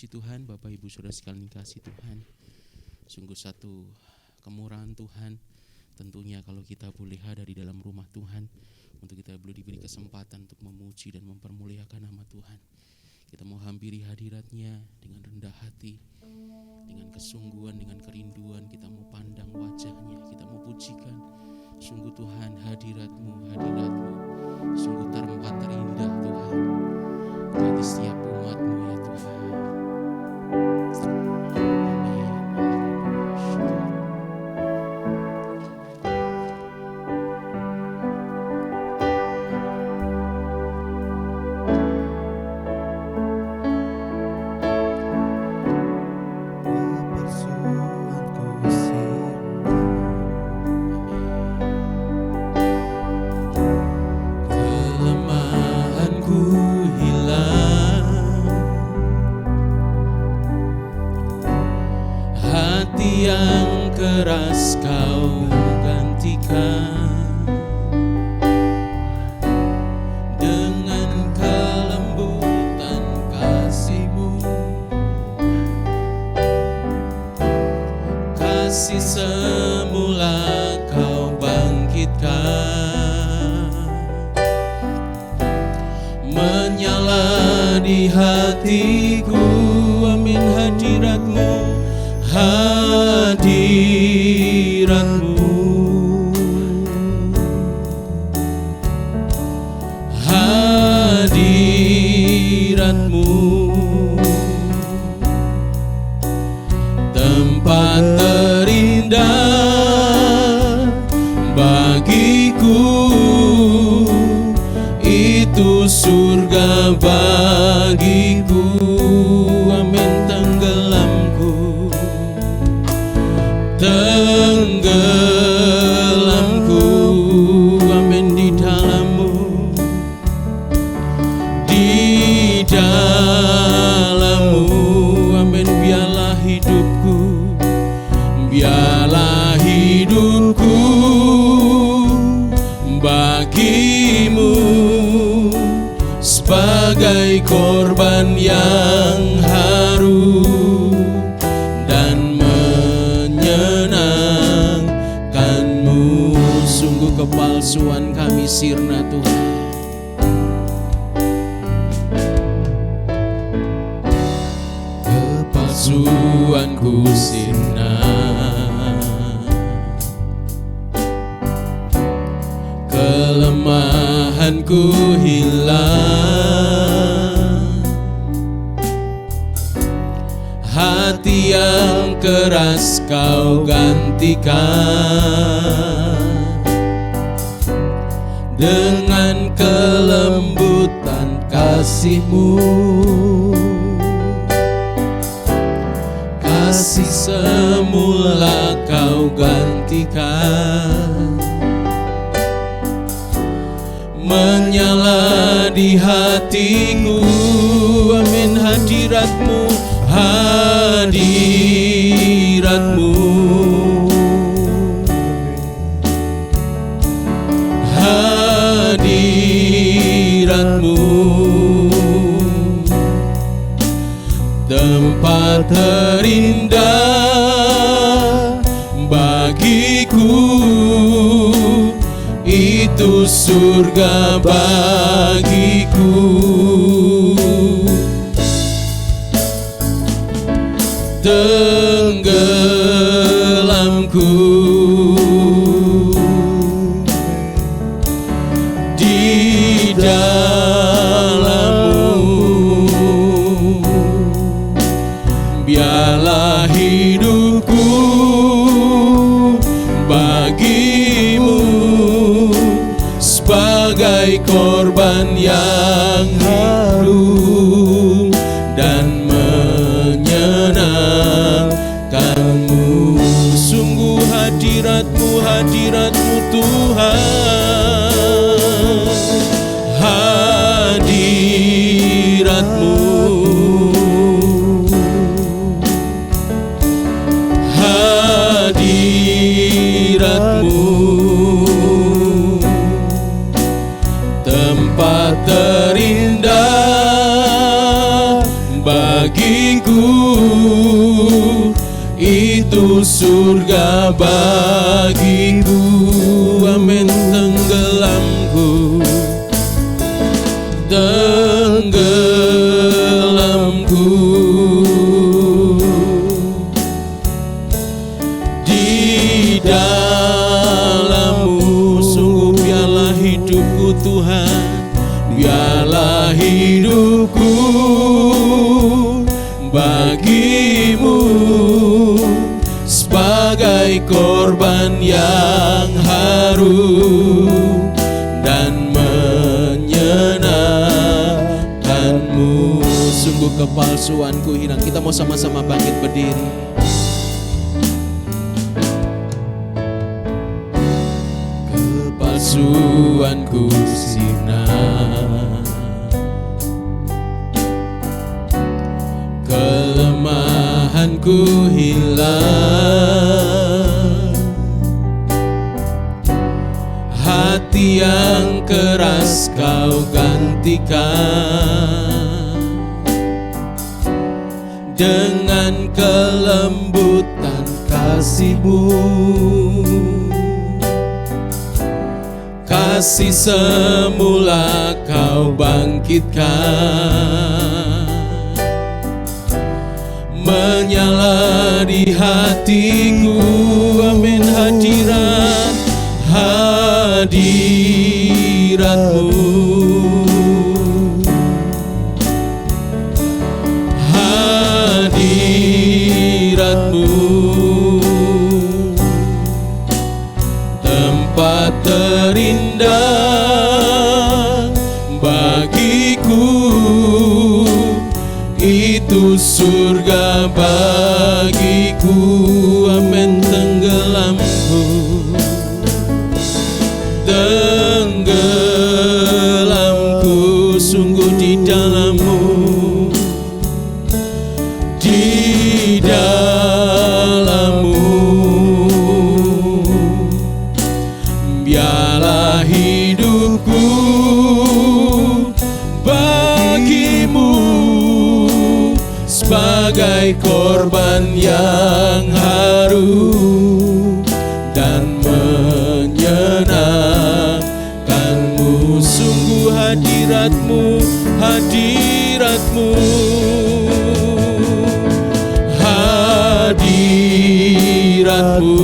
Puji Tuhan, Bapak Ibu Saudara sekalian kasih Tuhan. Sungguh satu kemurahan Tuhan. Tentunya kalau kita boleh hadir di dalam rumah Tuhan, untuk kita boleh diberi kesempatan untuk memuji dan mempermuliakan nama Tuhan. Kita mau hampiri hadirat-Nya dengan rendah hati, dengan kesungguhan, dengan kerinduan. Kita mau pandang wajah-Nya, kita mau pujikan. Sungguh Tuhan, hadirat-Mu, sungguh tempat terindah Tuhan bagi setiap umat-Mu ya Tuhan. Yang keras Kau gantikan dengan kelembutan kasih-Mu. Kasih semula Kau bangkitkan, menyala di hatiku. Amin. Hadirat-Mu, hadirat-Mu, hadirat-Mu, tempat terindah bagiku, itu surga bagiku. Amin. Tenggelamku, amin, di dalam-Mu, di dalam-Mu, amin. Biarlah hidupku bagi-Mu sebagai korban yang harum dan menyenangkan-Mu. Sungguh kepalsuan kami sirna Tuhan. Kepalsuanku sirna, kelemahanku hilang, hati yang keras Kau gantikan dengan kelembutan kasih-Mu. Kasih semula Kau gantikan, menyala di hatiku. Amin. Hadirat-Mu, hadirat-Mu, hadirat-Mu, tempat terindah bagiku, itu surga bagiku. Tenggelamku di dalam-Mu, biarlah hidupku bagi-Mu sebagai korban yang harum dan menyenangkan-Mu. Sungguh hadirat-Mu, hadirat-Mu Tuhan, hadirat-Mu, hadirat-Mu, tempat terindah bagiku, harum dan menyenangkanmu. Sungguh kepalsuanku hilang. Kita mau sama-sama bangkit berdiri. Kepalsuanku sirna, kelemahanku hilang, hati yang keras kau gantikan dengan kelembutan kasih-Mu. Kasih semula kau bangkitkan, menyala di hatiku. Amin. Hadirat-Mu, hadirat-Mu, tempat terindah bagiku, itu surga bagiku. Amin. Tenggelamku sungguh di dalam-Mu, di dalam-Mu. Biarlah hidupku bagi-Mu sebagai korban yang harum dan menyenangkan-Mu. Sungguh hadirat-Mu, hadirat-Mu, hadirat-Mu,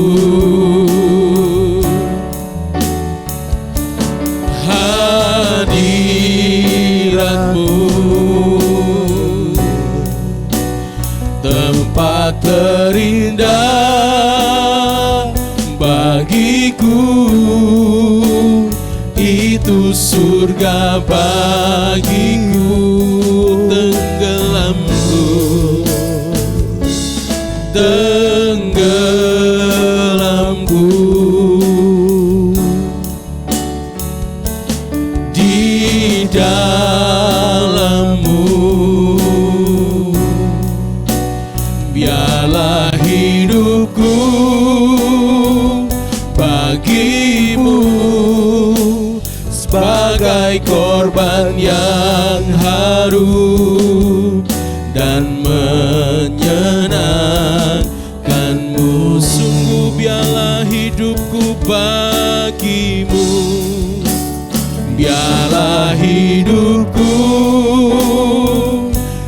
hadirat-Mu, tempat terindah bagiku, itu surga bagiku. Tenggelamku di dalam-Mu. Biarlah hidupku bagi-Mu sebagai korban yang harum dan menyenangkan-Mu. Sungguh biarlah hidupku bagi-Mu, biarlah hidupku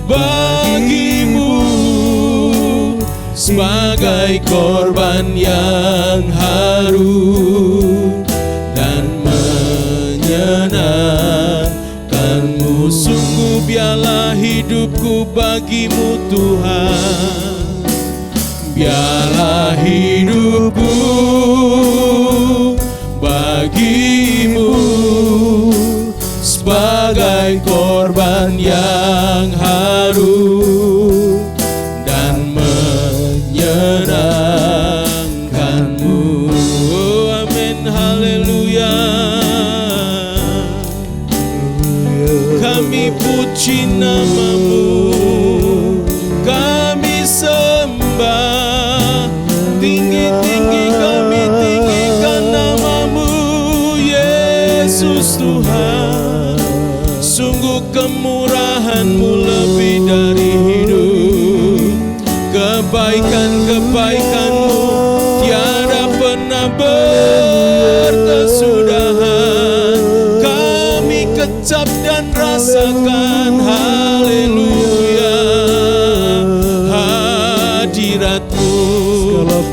bagi-Mu sebagai korban yang harum dan menyenangkan-Mu. Sungguh biarlah hidupku bagi-Mu Tuhan, biarlah hidupku bagi-Mu sebagai korban yang harum dan menyenangkan-Mu. Oh, amin, haleluya. Kami puji nama-Mu, kami sembah, tinggi-tinggi kami tinggikan nama-Mu, Yesus Tuhan. Sungguh kemurahan-Mu lebih dari hidup, kebaikan-kebaikan-Mu tiada pernah berkesudahan. Kami kecap dan rasakan, haleluya. Hadirat-Mu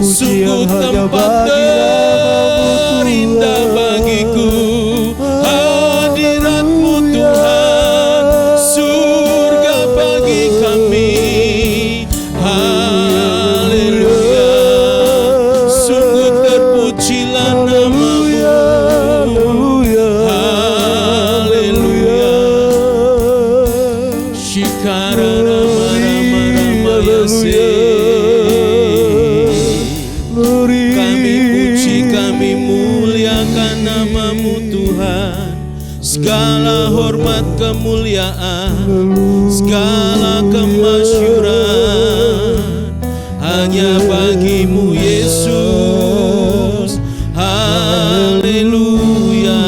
sungguh tempat terindah bagiku. Hadirat-Mu Tuhan, surga bagi kami. Haleluya. Sungguh terpujilah nama-Mu, segala hormat kemuliaan, segala kemasyuran hanya bagimu Yesus. Haleluya,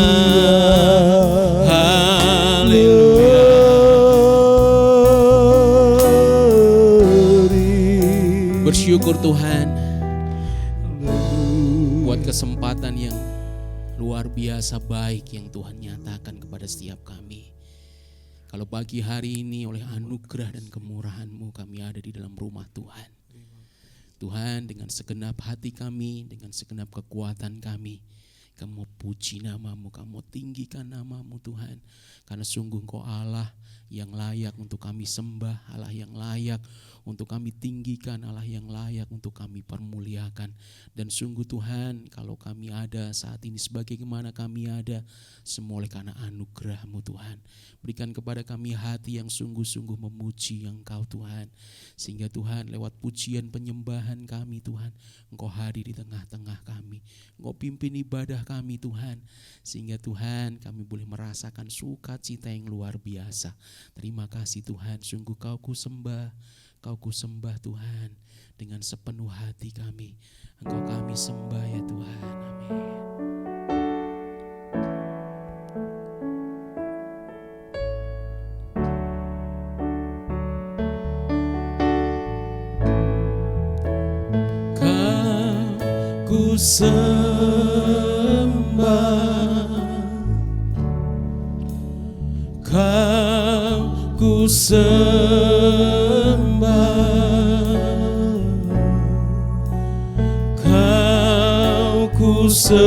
haleluya. Bersyukur Tuhan buat kesempatan yang luar biasa baik yang Tuhan nyatakan kepada setiap kami. Kalau pagi hari ini oleh anugerah dan kemurahan-Mu kami ada di dalam rumah Tuhan. Tuhan, dengan segenap hati kami, dengan segenap kekuatan kami, kami puji nama-Mu, kami tinggikan nama-Mu Tuhan. Karena sungguh Engkau Allah yang layak untuk kami sembah, Allah yang layak untuk kami tinggikan, Allah yang layak untuk kami permuliakan. Dan sungguh Tuhan, kalau kami ada saat ini sebagaimana kami ada, semua oleh karena anugerah-Mu Tuhan. Berikan kepada kami hati yang sungguh-sungguh memuji Engkau Tuhan. Sehingga Tuhan lewat pujian penyembahan kami Tuhan, Engkau hadir di tengah-tengah kami. Engkau pimpin ibadah kami Tuhan. Sehingga Tuhan kami boleh merasakan sukacita yang luar biasa. Terima kasih Tuhan, sungguh Kau kusembah, Kau kusembah Tuhan. Dengan sepenuh hati kami, Engkau kami sembah ya Tuhan, amin. Ku sembah, Kau ku sembah, Kau ku sembah,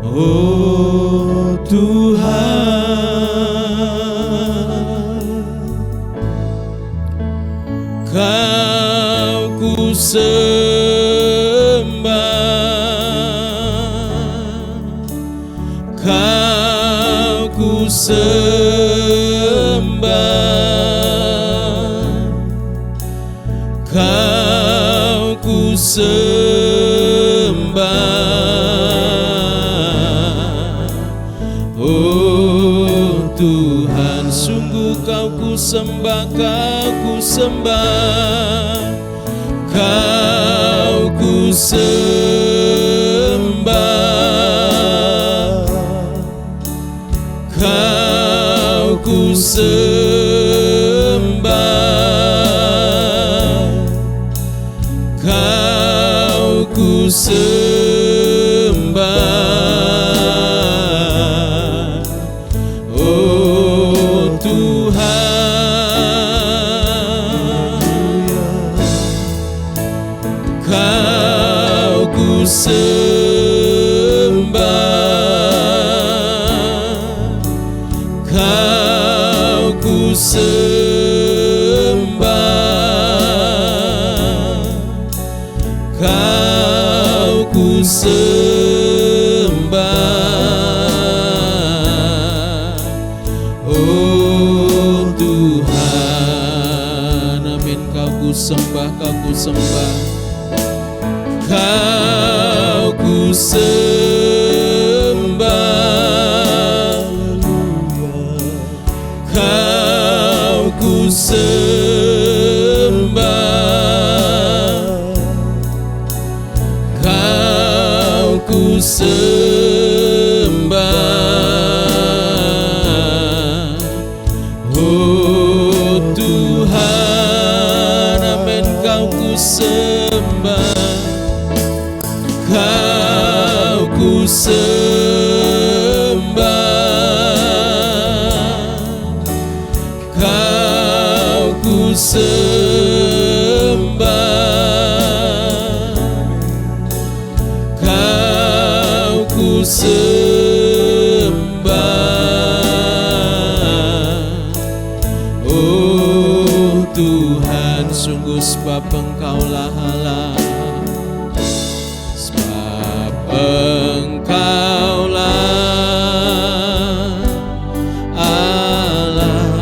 oh Tuhan. Kau ku sembah, Kau ku sembah, Kau ku sembah, oh Tuhan. Sungguh Kau ku sembah, Kau ku sembah, Kau ku sembah, Kau ku sembah, Kau ku sembah, oh Tuhan. Kau ku sembah, Kau ku sembah, Kau ku sembah, oh Tuhan. Amin. Kau ku sembah, Kau ku sembah, Kau ku sembah, Kau ku sembah, Kau ku sembah, oh Tuhan. Amin. Kau ku sembah, Kau ku sembah, Kau ku sembah, Kau ku sembah, oh Tuhan. Sungguh sebab Engkaulah Allah, sebab Engkaulah Allah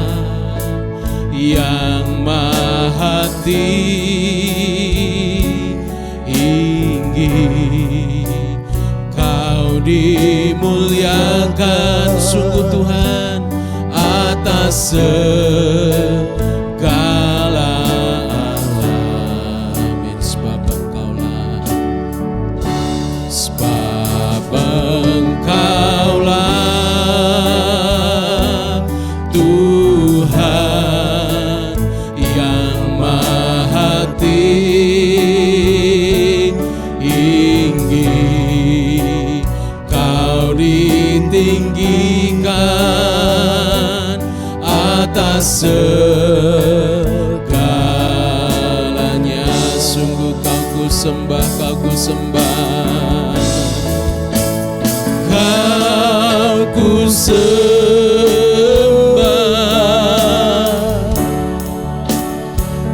yang maha tinggi. dimuliakan sungguh Tuhan atas segala alam. Sebab Engkaulah Tuhan yang maha tinggi, Kau ditinggikan atas segalanya. Sungguh Kau ku sembah, Kau ku sembah, Kau ku sembah,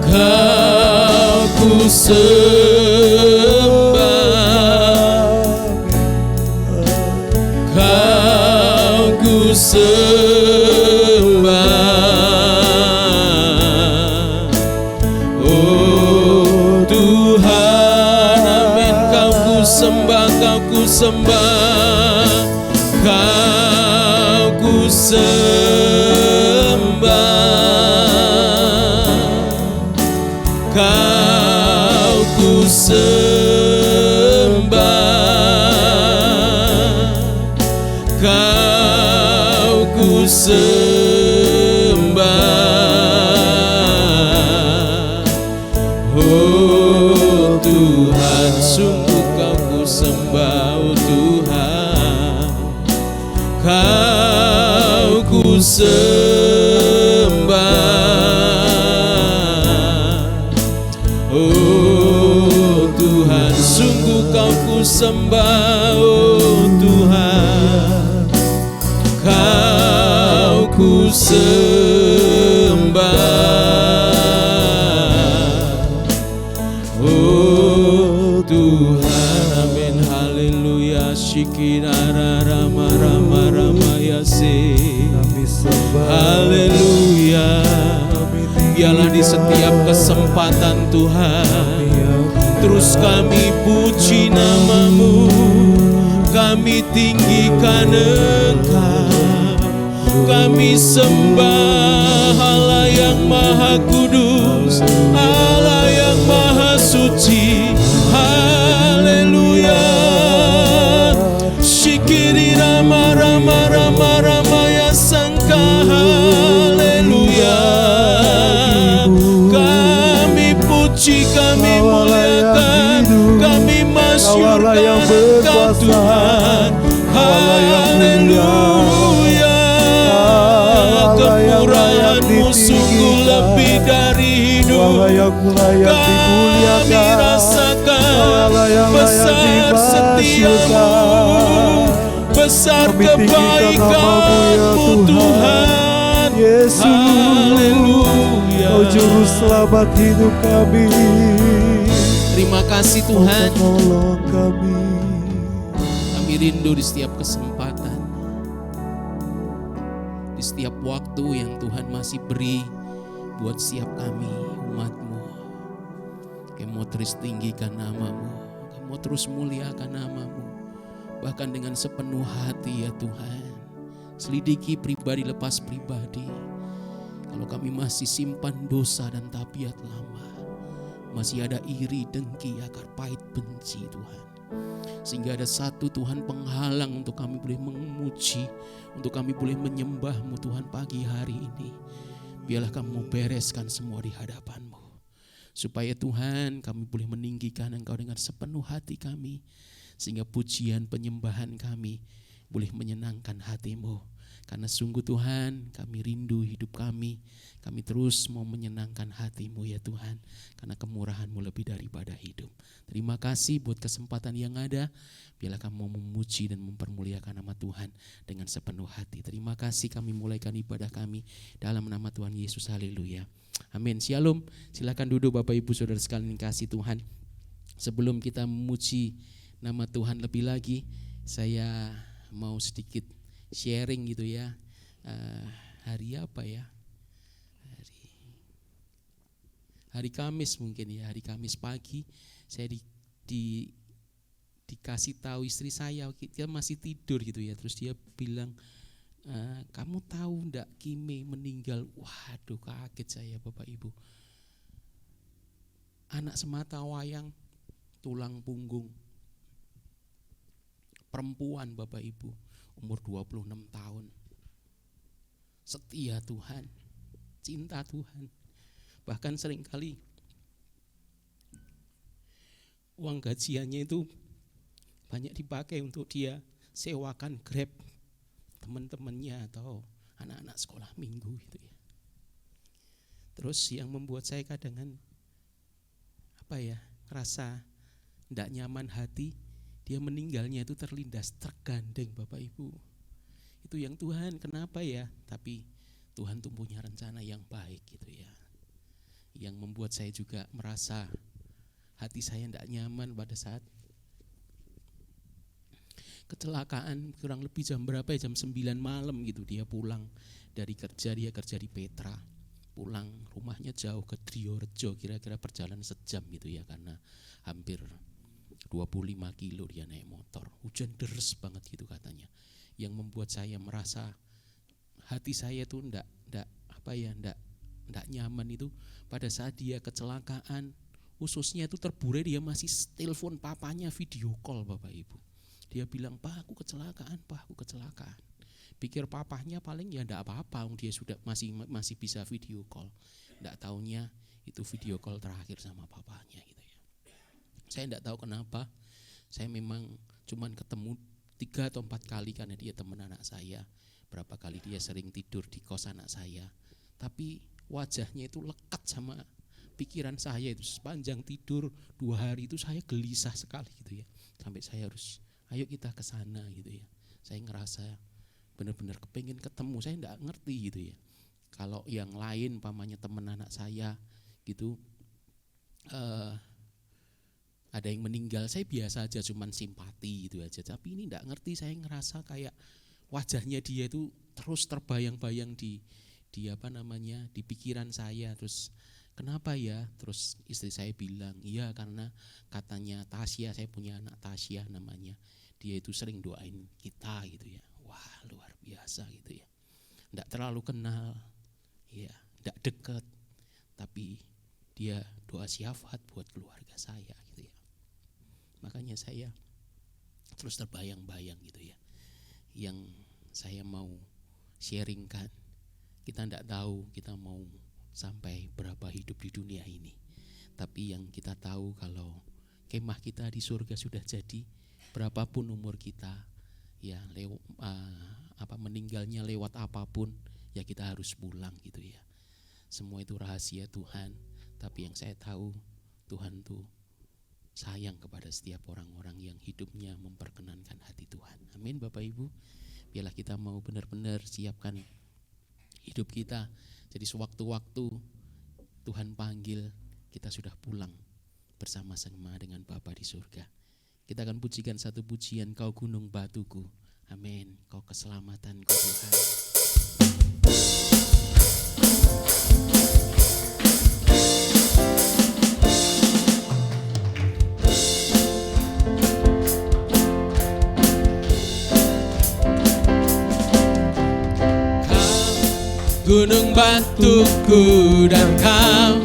Kau ku sembah, Kau ku sembah, oh Tuhan, amin. Kau ku sembah, Kau ku sembah, Kau ku sembah, Kau ku sembah, Kau ku sembah, oh Tuhan, sungguh Kau ku sembah, oh Tuhan, Kau ku sembah, oh Tuhan, sungguh Kau ku sembah, oh Tuhan, Kau ku sembah, oh Tuhan, amin. Haleluya. Shikirara rama rama rama yase. Haleluya. Biarlah di setiap kesempatan Tuhan, terus kami puji nama-Mu, kami tinggikan Engkau, kami sembah Allah yang maha kudus, Allah yang maha suci. Haleluya. Shikiri rama rama rama rama ya sangka. Haleluya. Kami puji, kami muliakan, kami masyurkan Engkau Tuhan. Haleluya. Kemurahan-Mu sungguh lebih dari hidup. Kami rasakan besar setia-Mu, besar kebaikan-Mu Tuhan. Haleluya. Kau juru selamat hidup kami. Terima kasih Tuhan. Tolong kami. Kami rindu di setiap kesempatan, di setiap waktu yang Tuhan masih beri buat setiap kami, umat-Mu. Kami mau terus tinggikan nama-Mu, kami mau terus muliakan nama-Mu, bahkan dengan sepenuh hati ya Tuhan. Selidiki pribadi lepas pribadi. Kalau kami masih simpan dosa dan tabiat lama, masih ada iri, dengki, akar pahit, benci Tuhan. Sehingga ada satu Tuhan penghalang untuk kami boleh memuji, untuk kami boleh menyembah-Mu Tuhan pagi hari ini. Biarlah Kamu bereskan semua di hadapan-Mu, supaya Tuhan kami boleh meninggikan Engkau dengan sepenuh hati kami, sehingga pujian penyembahan kami boleh menyenangkan hati-Mu. Karena sungguh Tuhan, kami rindu hidup kami terus mau menyenangkan hati-Mu ya Tuhan. Karena kemurahan-Mu lebih daripada hidup. Terima kasih buat kesempatan yang ada. Biarlah Kamu mau memuji dan mempermuliakan nama Tuhan dengan sepenuh hati. Terima kasih, kami mulaikan ibadah kami dalam nama Tuhan Yesus. Haleluya. Amin. Shalom. Silakan duduk Bapak Ibu Saudara sekalian kasih Tuhan. Sebelum kita memuji nama Tuhan lebih lagi, saya mau sedikit sharing gitu ya. Hari apa ya? Hari Kamis mungkin ya, hari Kamis pagi saya dikasih tahu istri saya, dia masih tidur gitu ya. Terus dia bilang, kamu tahu ndak Kime meninggal? Waduh, kaget saya Bapak Ibu. Anak semata wayang, tulang punggung, perempuan Bapak Ibu, umur 26 tahun. Setia Tuhan, cinta Tuhan. Bahkan seringkali uang gajiannya itu banyak dipakai untuk dia sewakan Grab teman-temannya atau anak-anak sekolah minggu gitu ya. Terus yang membuat saya kadang rasa tidak nyaman hati, dia meninggalnya itu terlindas, tergandeng Bapak Ibu. Itu yang Tuhan, kenapa ya? Tapi Tuhan tuh punya rencana yang baik gitu ya. Yang membuat saya juga merasa hati saya tidak nyaman pada saat kecelakaan, kurang lebih jam berapa ya, jam 9 malam gitu. Dia pulang dari kerja, dia kerja di Petra, pulang rumahnya jauh ke Triorejo, kira-kira perjalanan sejam gitu ya, karena hampir 25 kilo dia naik motor, hujan deres banget gitu katanya. Yang membuat saya merasa hati saya tuh ndak nyaman itu pada saat dia kecelakaan, khususnya itu terburai, dia masih telepon papanya, video call Bapak Ibu. Dia bilang, Pak aku kecelakaan. Pikir papahnya paling ya ndak apa-apa, dia sudah masih bisa video call. Ndak taunya itu video call terakhir sama papahnya gitu ya. Saya ndak tahu kenapa, saya memang cuman ketemu 3 atau 4 kali karena dia teman anak saya. Berapa kali dia sering tidur di kos anak saya, tapi wajahnya itu lekat sama pikiran saya. Itu sepanjang tidur 2 hari itu saya gelisah sekali gitu ya. Sampai saya harus, ayo kita ke sana gitu ya. Saya ngerasa benar-benar kepengen ketemu. Saya enggak ngerti gitu ya. Kalau yang lain pamannya teman anak saya gitu, ada yang meninggal, saya biasa aja, cuman simpati gitu aja. Tapi ini enggak ngerti, saya ngerasa kayak wajahnya dia itu terus terbayang-bayang di pikiran saya. Terus kenapa ya? Terus istri saya bilang, iya karena katanya Tasya, saya punya anak Tasya namanya, dia itu sering doain kita gitu ya. Wah luar biasa gitu ya. Nggak terlalu kenal, ya nggak deket, tapi dia doa syafaat buat keluarga saya gitu ya. Makanya saya terus terbayang-bayang gitu ya. Yang saya mau sharingkan, kita nggak tahu kita mau sampai berapa hidup di dunia ini. Tapi yang kita tahu kalau kemah kita di surga sudah jadi, berapapun umur kita, ya meninggalnya lewat apapun, ya kita harus pulang gitu ya. Semua itu rahasia Tuhan, tapi yang saya tahu Tuhan tuh sayang kepada setiap orang-orang yang hidupnya memperkenankan hati Tuhan. Amin Bapak Ibu. Biarlah kita mau benar-benar siapkan hidup kita. Jadi sewaktu-waktu Tuhan panggil, kita sudah pulang bersama-sama dengan Bapa di surga. Kita akan pujikan satu pujian, Kau gunung batuku. Amin. Kau keselamatanku Tuhan. Gunung batuku dan Kau,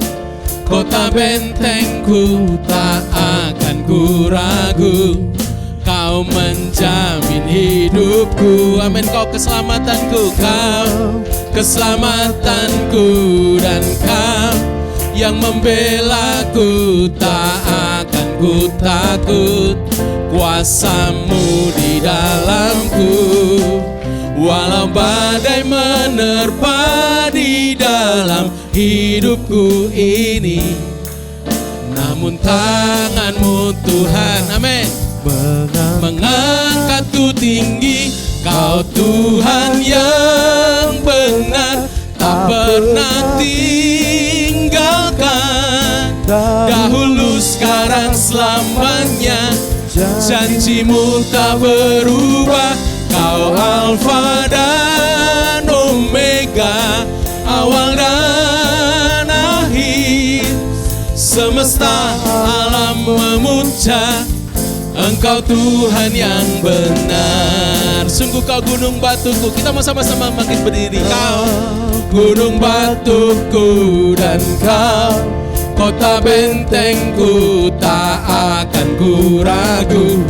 kota bentengku, tak akan ku ragu. Kau menjamin hidupku, amin. Kau keselamatanku, Kau keselamatanku, dan Kau yang membelaku, tak akan ku takut. Kuasa-Mu di dalamku, walau badai menerpa di dalam hidupku ini, namun tangan-Mu Tuhan, amin, mengangkatku tinggi. Kau Tuhan yang benar, tak pernah tinggalkan. Dahulu, sekarang, selamanya, janji-Mu tak berubah. Kau Alfa dan Omega, awal dan akhir. Semesta alam memuja Engkau Tuhan yang benar. Sungguh kau gunung batuku. Kita mau sama-sama makin berdiri. Kau gunung batuku dan kau kota bentengku, tak akan ku ragu.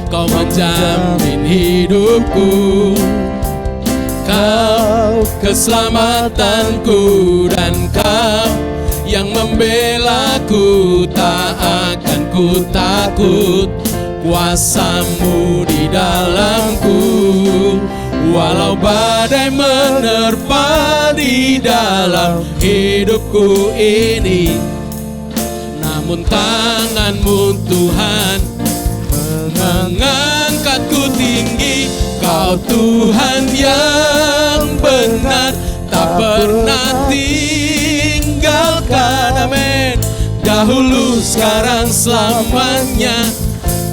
Kau menjamin hidupku, kau keselamatanku, dan kau yang membelaku, tak akan ku takut. Kuasamu di dalamku, walau badai menerpa di dalam hidupku ini, namun tanganmu Tuhan mengangkatku tinggi. Kau Tuhan yang benar, tak pernah tinggalkan. Amin. Dahulu, sekarang, selamanya,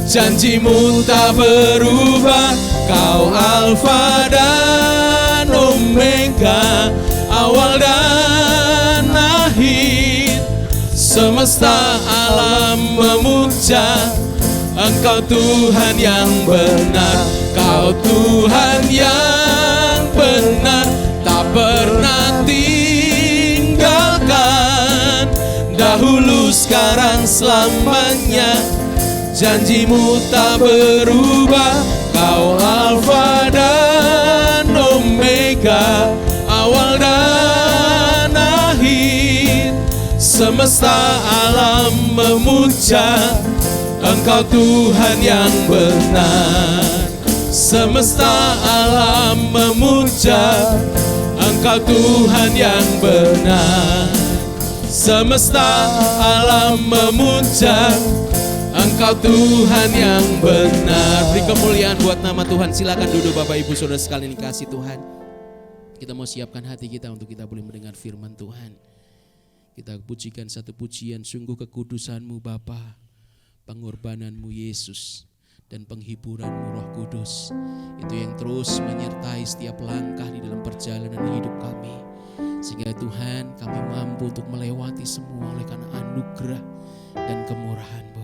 janjimu tak berubah. Kau Alfa dan Omega, awal dan akhir. Semesta alam memuja Engkau Tuhan yang benar. Kau Tuhan yang benar, tak pernah tinggalkan. Dahulu, sekarang, selamanya, janjimu tak berubah. Kau Alfa dan Omega, awal dan akhir. Semesta alam memuja Engkau Tuhan yang benar. Semesta alam memuja Engkau Tuhan yang benar. Semesta alam memuja Engkau Tuhan yang benar. Beri kemuliaan buat nama Tuhan. Silakan duduk Bapak Ibu Saudara sekalian dikasih Tuhan. Kita mau siapkan hati kita untuk kita boleh mendengar firman Tuhan. Kita pujikan satu pujian. Sungguh kekudusan-Mu Bapa, pengorbanan-Mu Yesus, dan penghiburan-Mu Roh Kudus, itu yang terus menyertai setiap langkah di dalam perjalanan hidup kami. Sehingga Tuhan, kami mampu untuk melewati semua oleh karena anugerah dan kemurahan-Mu.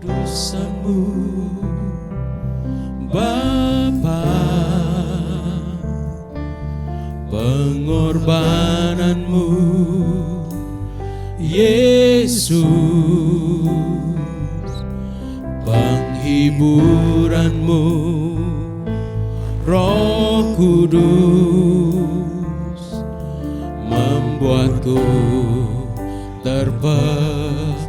Kekudusan-Mu Bapa, pengorbanan-Mu Yesus, penghiburan-Mu Roh Kudus, membuatku terpesona.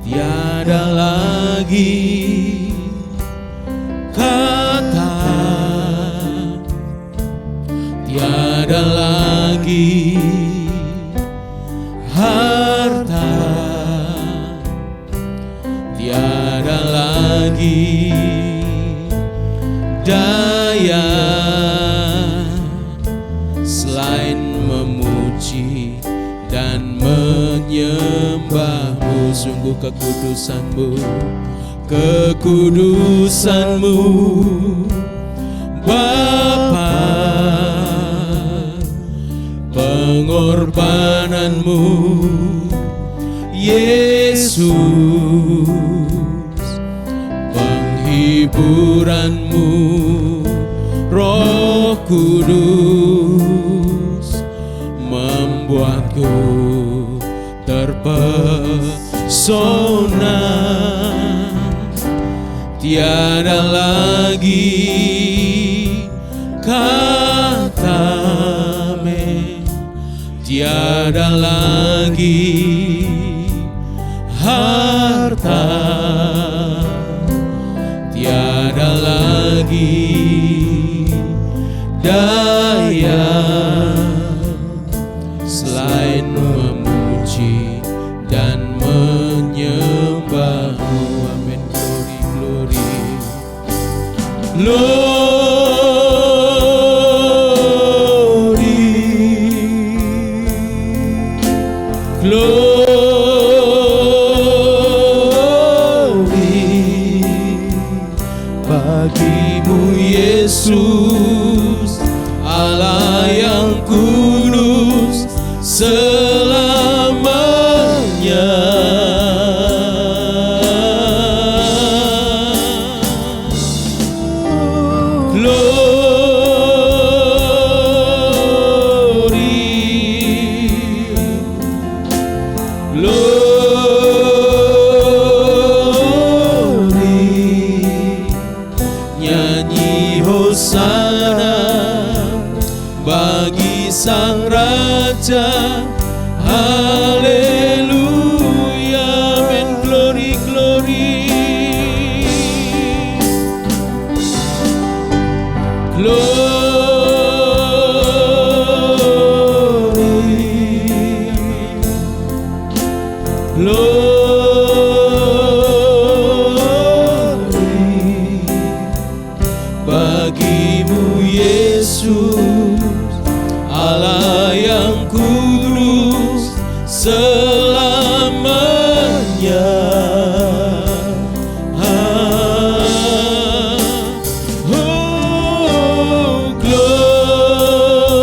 Tiada lagi kata, tiada lagi harta, tiada lagi daya selain memuji dan menyembah-Mu. Sungguh kekudusan-Mu, kekudusan-Mu Bapa, pengorbanan-Mu Yesus, penghiburan-Mu Roh Kudus, membuatku terpesona. Tiada lagi kata, tiada lagi harta, tiada lagi daya selain memuji dan menyembah-Mu. Amin. Glory, glory, glory, glory, Yesus, Allah yang kudus selamanya. Sang Raja, haleluya, amen, glory, glory, glory, glory, bagimu Yesus, Allah yang kudus selamanya. Oh, glory,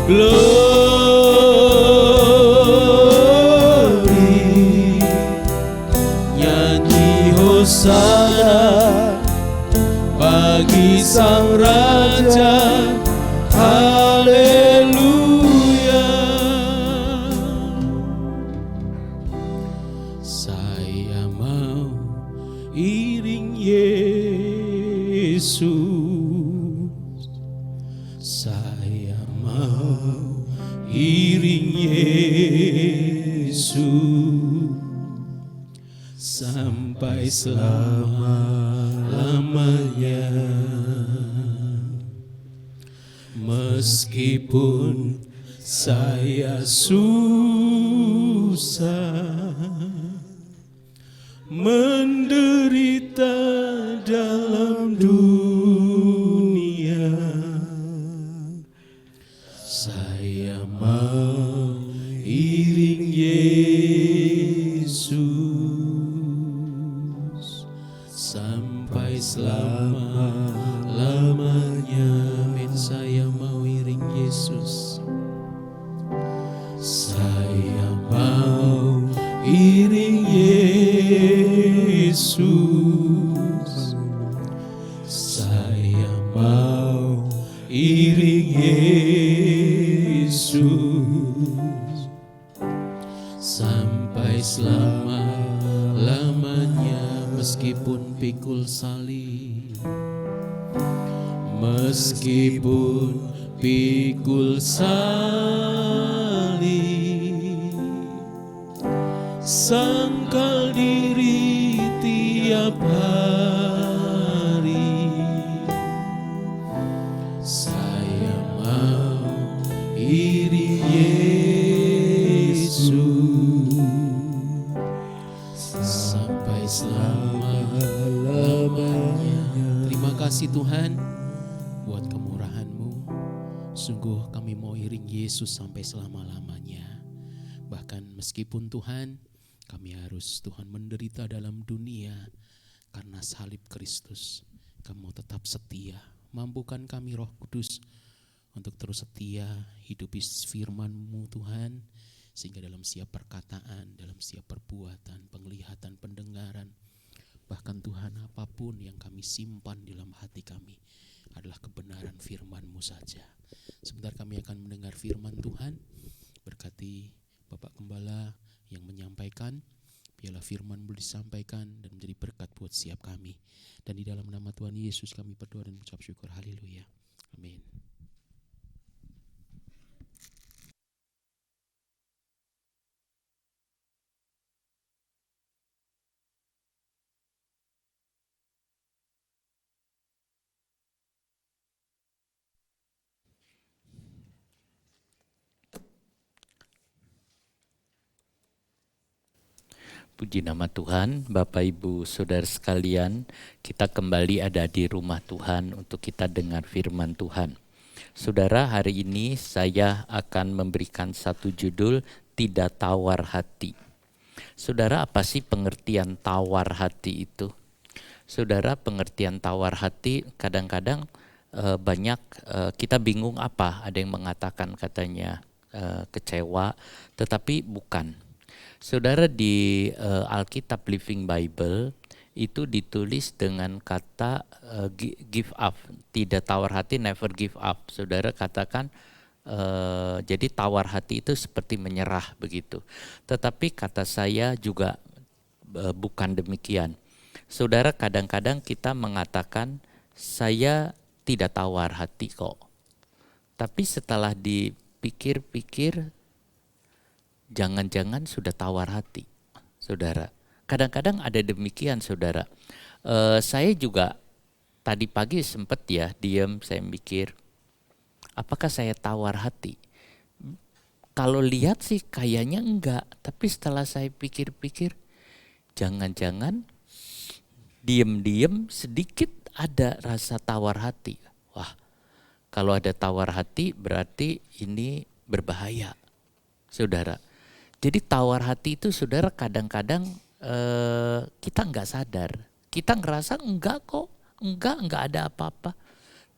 glory, nyanyi hosana bagi Sang Raja, haleluya. Saya mau iring Yesus, saya mau iring Yesus sampai selama-lamanya. Meskipun saya susah, menderita dalam dunia, saya mau iring Yesus sampai selama-lamanya. Amin. Saya mau iring Yesus, saya mau iring Yesus, saya mau iring Yesus sampai selama-lamanya. Meskipun pikul salib, meskipun pikul salib, sangkal diri tiap hari, saya mau iring Yesus sampai selama-lamanya. Terima kasih Tuhan buat kemurahan-Mu. Sungguh kami mau iring Yesus sampai selama-lamanya. Bahkan meskipun Tuhan, kami harus Tuhan menderita dalam dunia karena salib Kristus, Kamu tetap setia. Mampukan kami Roh Kudus untuk terus setia hidupi firman-Mu Tuhan, sehingga dalam setiap perkataan, dalam setiap perbuatan, penglihatan, pendengaran, bahkan Tuhan apapun yang kami simpan dalam hati kami adalah kebenaran firman-Mu saja. Sebentar kami akan mendengar firman Tuhan. Berkati Bapak Gembala yang menyampaikan, biarlah firman-Mu disampaikan dan menjadi berkat buat setiap kami. Dan di dalam nama Tuhan Yesus kami berdoa dan mengucap syukur. Haleluya. Amin. Puji nama Tuhan, Bapak Ibu Saudara sekalian, kita kembali ada di rumah Tuhan untuk kita dengar firman Tuhan. Saudara, hari ini saya akan memberikan satu judul, Tidak Tawar Hati. Saudara, apa sih pengertian tawar hati itu? Saudara, pengertian tawar hati kadang-kadang banyak kita bingung apa. Ada yang mengatakan katanya kecewa, tetapi bukan. Saudara, di Alkitab Living Bible itu ditulis dengan kata give up, tidak tawar hati, never give up. Saudara katakan jadi tawar hati itu seperti menyerah begitu. Tetapi kata saya juga bukan demikian. Saudara, kadang-kadang kita mengatakan saya tidak tawar hati kok. Tapi setelah dipikir-pikir, jangan-jangan sudah tawar hati, saudara. Kadang-kadang ada demikian, saudara. Saya juga tadi pagi sempat ya diam, saya mikir, apakah saya tawar hati? Kalau lihat sih kayaknya enggak, tapi setelah saya pikir-pikir, jangan-jangan diam-diam sedikit ada rasa tawar hati. Wah, kalau ada tawar hati berarti ini berbahaya, saudara. Jadi tawar hati itu, saudara, kadang-kadang kita nggak sadar. Kita ngerasa enggak kok, enggak ada apa-apa.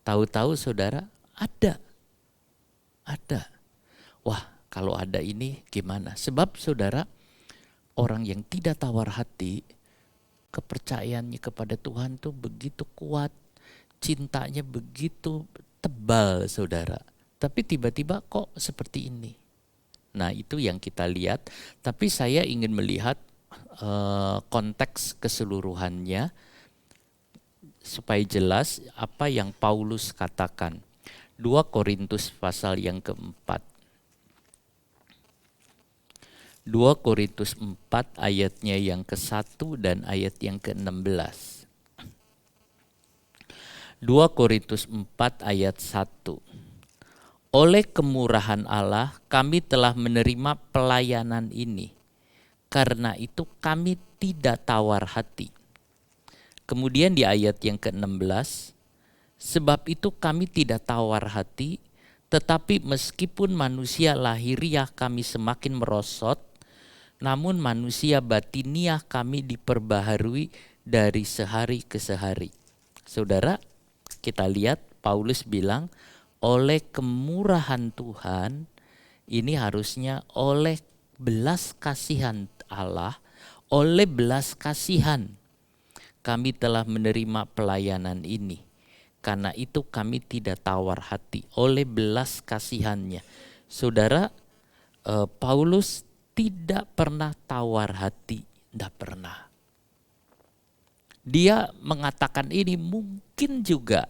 Tahu-tahu, saudara, ada. Wah, kalau ada ini gimana? Sebab, saudara, orang yang tidak tawar hati, kepercayaannya kepada Tuhan tuh begitu kuat, cintanya begitu tebal, saudara. Tapi tiba-tiba kok seperti ini. Nah, itu yang kita lihat. Tapi saya ingin melihat konteks keseluruhannya supaya jelas apa yang Paulus katakan. 2 Korintus pasal yang keempat. 2 Korintus 4 ayatnya yang ke-1 dan ayat yang ke-16. 2 Korintus 4 ayat 1. Oleh kemurahan Allah kami telah menerima pelayanan ini. Karena itu kami tidak tawar hati. Kemudian di ayat yang ke-16. Sebab itu kami tidak tawar hati, tetapi meskipun manusia lahiriah kami semakin merosot, namun manusia batiniah kami diperbaharui dari sehari ke sehari. Saudara, kita lihat Paulus bilang, oleh kemurahan Tuhan, ini harusnya oleh belas kasihan Allah, oleh belas kasihan kami telah menerima pelayanan ini. Karena itu kami tidak tawar hati, oleh belas kasihannya. Saudara, Paulus tidak pernah tawar hati, tidak pernah. Dia mengatakan ini mungkin juga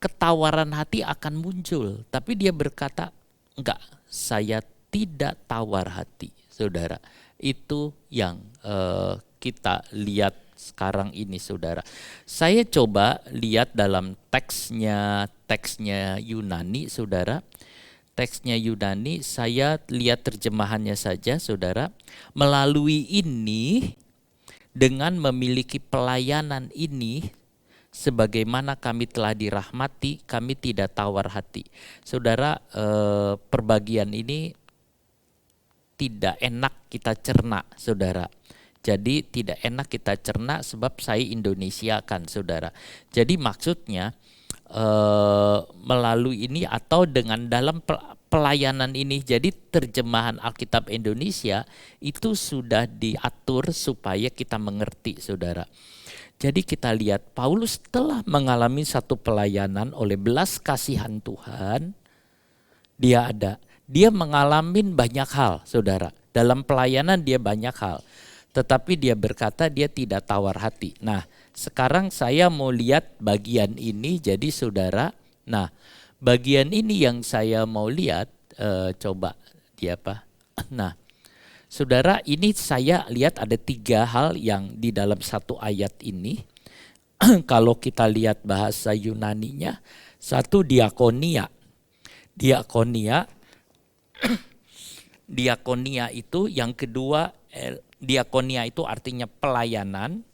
ketawaran hati akan muncul. Tapi dia berkata, enggak, saya tidak tawar hati. Saudara, itu yang kita lihat sekarang ini, saudara. Saya coba lihat dalam teksnya Yunani, saudara. Teksnya Yunani, saya lihat terjemahannya saja, saudara. Melalui ini, dengan memiliki pelayanan ini, sebagaimana kami telah dirahmati, kami tidak tawar hati. Saudara, perbagian ini tidak enak kita cerna, saudara. Jadi tidak enak kita cerna sebab saya Indonesia kan, saudara. Jadi maksudnya melalui ini atau dengan dalam pelayanan ini, jadi terjemahan Alkitab Indonesia itu sudah diatur supaya kita mengerti, saudara. Jadi kita lihat Paulus telah mengalami satu pelayanan oleh belas kasihan Tuhan. Dia mengalami banyak hal, saudara. Dalam pelayanan dia banyak hal. Tetapi dia berkata dia tidak tawar hati. Nah, sekarang saya mau lihat bagian ini, jadi saudara. Nah, bagian ini yang saya mau lihat, coba dia apa? Nah, saudara, ini saya lihat ada 3 hal yang di dalam satu ayat ini. Kalau kita lihat bahasa Yunaninya, satu diakonia. Diakonia itu, yang kedua diakonia itu artinya pelayanan.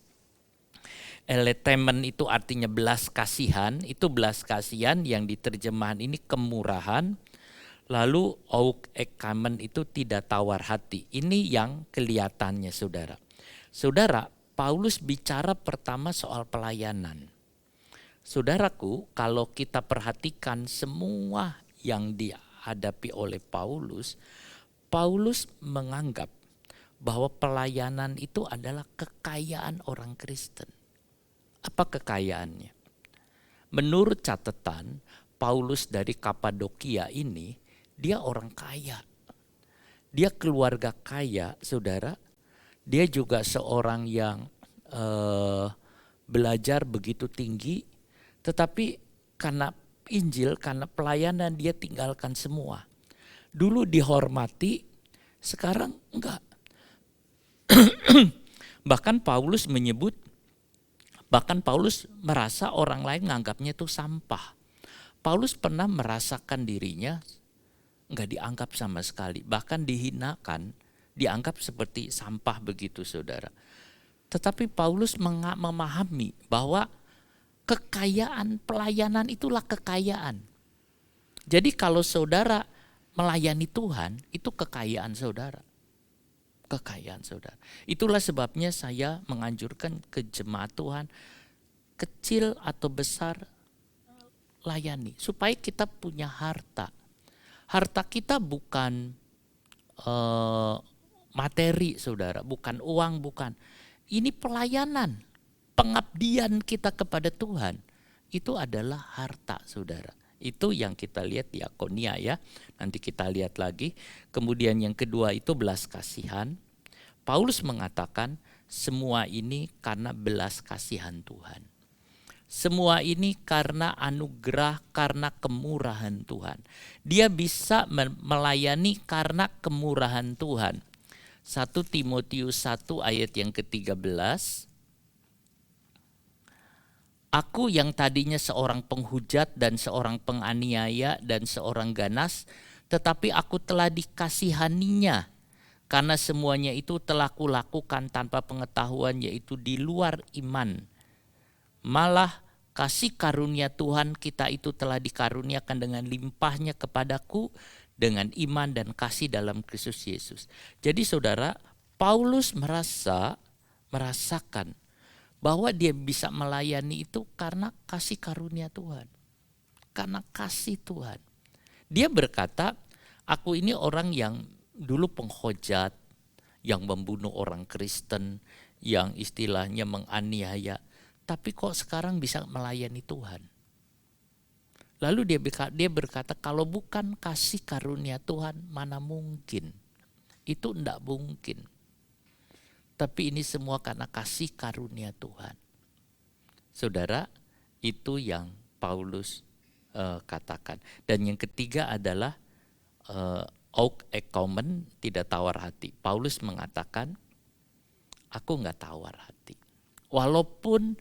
Eletemen itu artinya belas kasihan. Itu belas kasihan yang diterjemahan ini kemurahan. Lalu auk ekamen itu tidak tawar hati. Ini yang kelihatannya saudara. Saudara, Paulus bicara pertama soal pelayanan. Saudaraku, kalau kita perhatikan semua yang dihadapi oleh Paulus, Paulus menganggap bahwa pelayanan itu adalah kekayaan orang Kristen. Apa kekayaannya? Menurut catatan, Paulus dari Kapadokia ini, dia orang kaya. Dia keluarga kaya, saudara. Dia juga seorang yang belajar begitu tinggi. Tetapi karena Injil, karena pelayanan dia tinggalkan semua. Dulu dihormati, sekarang enggak. Bahkan Paulus merasa orang lain menganggapnya itu sampah. Paulus pernah merasakan dirinya enggak dianggap sama sekali, bahkan dihinakan, dianggap seperti sampah begitu saudara. Tetapi Paulus memahami bahwa kekayaan pelayanan itulah kekayaan. Jadi kalau saudara melayani Tuhan, itu kekayaan saudara. Kekayaan saudara. Itulah sebabnya saya menganjurkan ke jemaat Tuhan, kecil atau besar, layani. Supaya kita punya harta. Harta kita bukan materi saudara, bukan uang, bukan. Ini pelayanan. Pengabdian kita kepada Tuhan itu adalah harta saudara. Itu yang kita lihat di Diakonia ya. Nanti kita lihat lagi. Kemudian yang kedua itu belas kasihan. Paulus mengatakan semua ini karena belas kasihan Tuhan. Semua ini karena anugerah, karena kemurahan Tuhan. Dia bisa melayani karena kemurahan Tuhan. 1 Timotius 1 ayat yang ke-13. Aku yang tadinya seorang penghujat dan seorang penganiaya dan seorang ganas, tetapi aku telah dikasihaninya, karena semuanya itu telah kulakukan tanpa pengetahuan, yaitu di luar iman. Malah kasih karunia Tuhan kita itu telah dikaruniakan dengan limpahnya kepadaku dengan iman dan kasih dalam Kristus Yesus. Jadi saudara, Paulus merasakan bahwa dia bisa melayani itu karena kasih karunia Tuhan. Karena kasih Tuhan. Dia berkata, aku ini orang yang dulu penghujat, yang membunuh orang Kristen, yang istilahnya menganiaya. Tapi kok sekarang bisa melayani Tuhan. Lalu dia berkata, kalau bukan kasih karunia Tuhan, mana mungkin. Itu tidak mungkin. Tapi ini semua karena kasih karunia Tuhan. Saudara, itu yang Paulus katakan. Dan yang ketiga adalah auk ekomen, tidak tawar hati. Paulus mengatakan, aku enggak tawar hati. Walaupun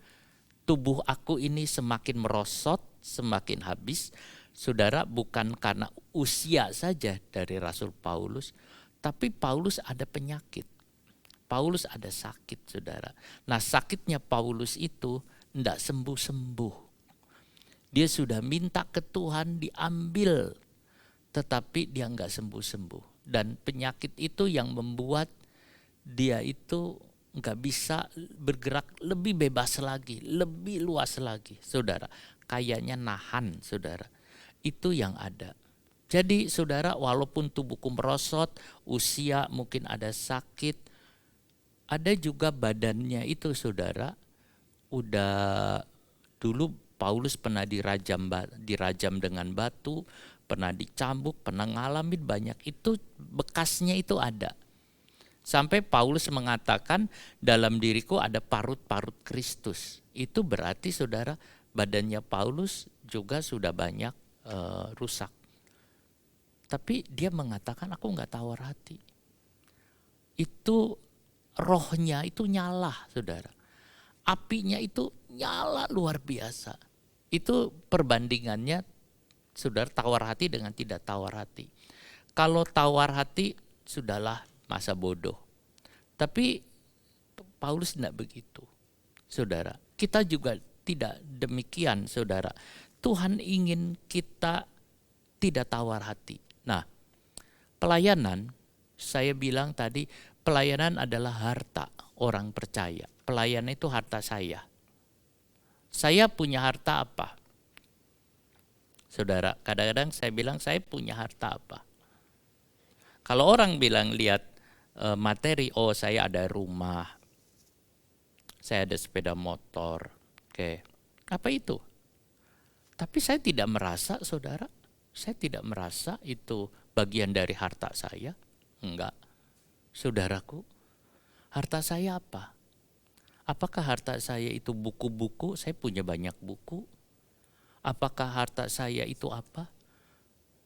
tubuh aku ini semakin merosot, semakin habis, saudara, bukan karena usia saja dari Rasul Paulus, tapi Paulus ada penyakit. Paulus ada sakit, saudara. Nah, sakitnya Paulus itu tidak sembuh-sembuh. Dia sudah minta ke Tuhan diambil, tetapi dia enggak sembuh-sembuh. Dan penyakit itu yang membuat dia itu enggak bisa bergerak lebih bebas lagi, lebih luas lagi, saudara. Kayaknya nahan, saudara. Itu yang ada. Jadi, saudara, walaupun tubuhku merosot, usia mungkin ada sakit, ada juga badannya itu saudara, udah dulu Paulus pernah dirajam dengan batu, pernah dicambuk, pernah ngalamin banyak, itu bekasnya itu ada. Sampai Paulus mengatakan dalam diriku ada parut-parut Kristus. Itu berarti saudara badannya Paulus juga sudah banyak rusak. Tapi dia mengatakan aku enggak tawar hati. Itu rohnya itu nyala, saudara. Apinya itu nyala luar biasa. Itu perbandingannya, saudara, tawar hati dengan tidak tawar hati. Kalau tawar hati, sudahlah masa bodoh. Tapi Paulus tidak begitu, saudara. Kita juga tidak demikian, saudara. Tuhan ingin kita tidak tawar hati. Nah, pelayanan, saya bilang tadi, pelayanan adalah harta orang percaya. Pelayanan itu harta saya. Saya punya harta apa? Saudara, kadang-kadang saya bilang saya punya harta apa? Kalau orang bilang lihat materi, oh saya ada rumah, saya ada sepeda motor, oke. Apa itu? Tapi saya tidak merasa, saudara, saya tidak merasa itu bagian dari harta saya. Enggak. Saudaraku, harta saya apa? Apakah harta saya itu buku-buku? Saya punya banyak buku. Apakah harta saya itu apa?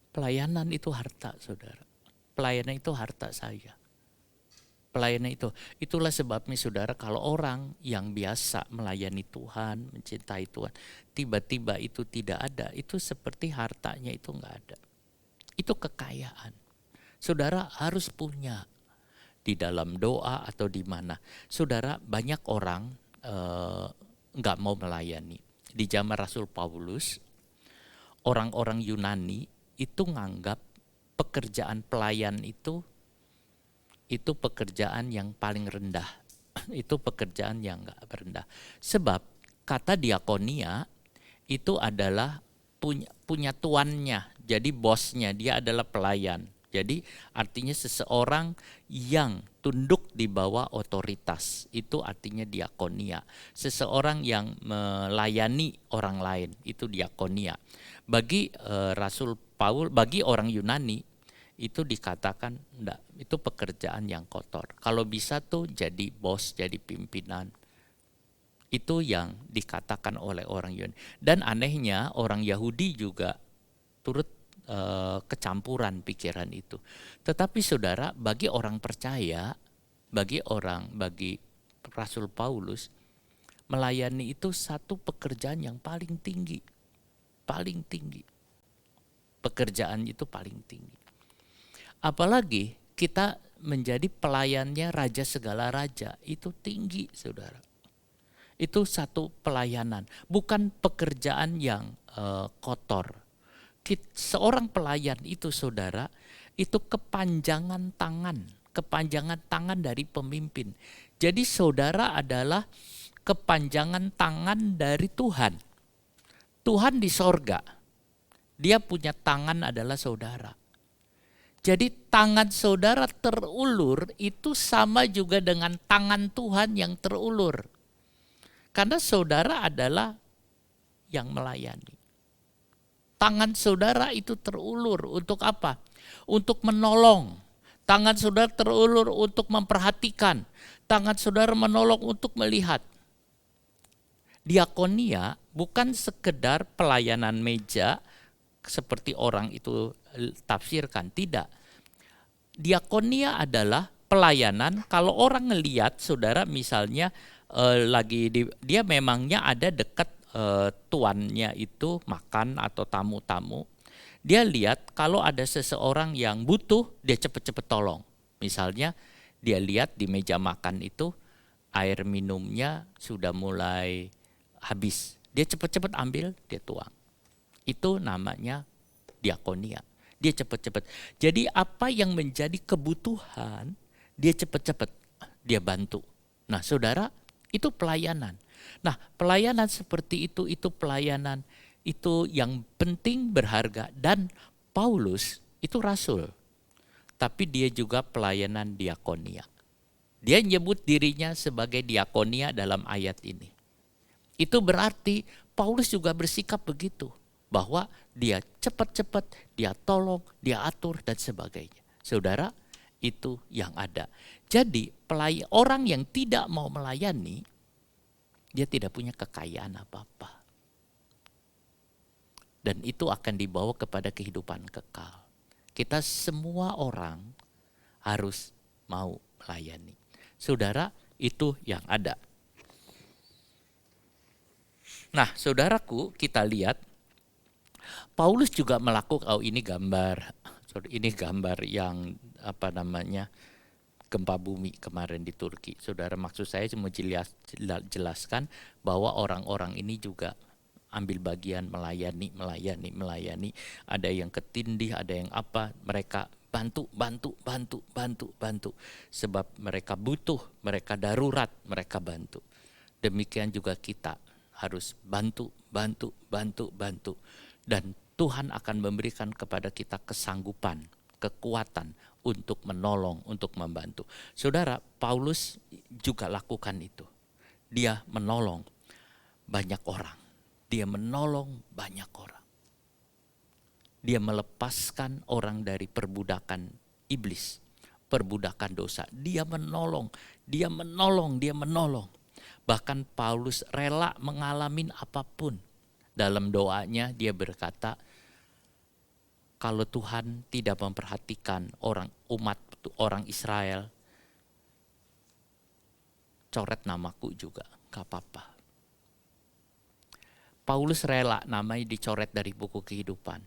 Pelayanan itu harta, saudara. Pelayanan itu harta saya. Pelayanan itulah sebabnya, saudara, kalau orang yang biasa melayani Tuhan, mencintai Tuhan, tiba-tiba itu tidak ada, itu seperti hartanya itu enggak ada. Itu kekayaan. Saudara harus punya di dalam doa atau di mana. Saudara, banyak orang enggak mau melayani. Di zaman Rasul Paulus, orang-orang Yunani itu nganggap pekerjaan pelayan itu pekerjaan yang paling rendah. Itu pekerjaan yang enggak rendah. Sebab kata diakonia itu adalah punya tuannya. Jadi bosnya, dia adalah pelayan. Jadi artinya seseorang yang tunduk di bawah otoritas, itu artinya diakonia. Seseorang yang melayani orang lain, itu diakonia. Bagi Rasul Paul, bagi orang Yunani, itu dikatakan enggak, itu pekerjaan yang kotor. Kalau bisa tuh jadi bos, jadi pimpinan. Itu yang dikatakan oleh orang Yunani. Dan anehnya orang Yahudi juga turut kecampuran pikiran itu. Tetapi saudara, bagi orang percaya, bagi Rasul Paulus, melayani itu satu pekerjaan yang paling tinggi. Paling tinggi. Pekerjaan itu paling tinggi. Apalagi kita menjadi pelayannya Raja segala raja, itu tinggi, saudara. Itu satu pelayanan, bukan pekerjaan yang kotor. Seorang pelayan itu, saudara, itu kepanjangan tangan dari pemimpin. Jadi saudara adalah kepanjangan tangan dari Tuhan. Tuhan di sorga, dia punya tangan adalah saudara. Jadi tangan saudara terulur itu sama juga dengan tangan Tuhan yang terulur. Karena saudara adalah yang melayani. Tangan saudara itu terulur untuk apa? Untuk menolong. Tangan saudara terulur untuk memperhatikan. Tangan saudara menolong untuk melihat. Diakonia bukan sekedar pelayanan meja seperti orang itu tafsirkan, tidak. Diakonia adalah pelayanan kalau orang ngelihat saudara misalnya dia memangnya ada dekat tuannya itu makan atau tamu-tamu, dia lihat kalau ada seseorang yang butuh, dia cepat-cepat tolong. Misalnya dia lihat di meja makan itu air minumnya sudah mulai habis, dia cepat-cepat ambil, dia tuang. Itu namanya diakonia. Dia cepat-cepat. Jadi apa yang menjadi kebutuhan, dia cepat-cepat, dia bantu. Nah saudara, itu pelayanan. Nah, pelayanan seperti itu pelayanan itu yang penting, berharga. Dan Paulus itu rasul, tapi dia juga pelayanan diakonia. Dia nyebut dirinya sebagai diakonia dalam ayat ini. Itu berarti Paulus juga bersikap begitu, bahwa dia cepat-cepat, dia tolong, dia atur dan sebagainya. Saudara, itu yang ada. Jadi orang yang tidak mau melayani, dia tidak punya kekayaan apa-apa. Dan itu akan dibawa kepada kehidupan kekal. Kita semua orang harus mau melayani. Saudara, itu yang ada. Nah, saudaraku, kita lihat Paulus juga melakukan, ini gambar yang gempa bumi kemarin di Turki. Saudara, maksud saya cuma jelaskan bahwa orang-orang ini juga ambil bagian melayani. Ada yang ketindih, ada yang apa, mereka bantu. Sebab mereka butuh, mereka darurat, mereka bantu. Demikian juga kita harus bantu. Dan Tuhan akan memberikan kepada kita kesanggupan, kekuatan untuk menolong, untuk membantu. Saudara, Paulus juga lakukan itu. Dia menolong banyak orang. Dia melepaskan orang dari perbudakan iblis, perbudakan dosa. Dia menolong. Bahkan Paulus rela mengalami apapun. Dalam doanya dia berkata, kalau Tuhan tidak memperhatikan orang Israel, coret namaku juga, gak apa-apa. Paulus rela namanya dicoret dari buku kehidupan.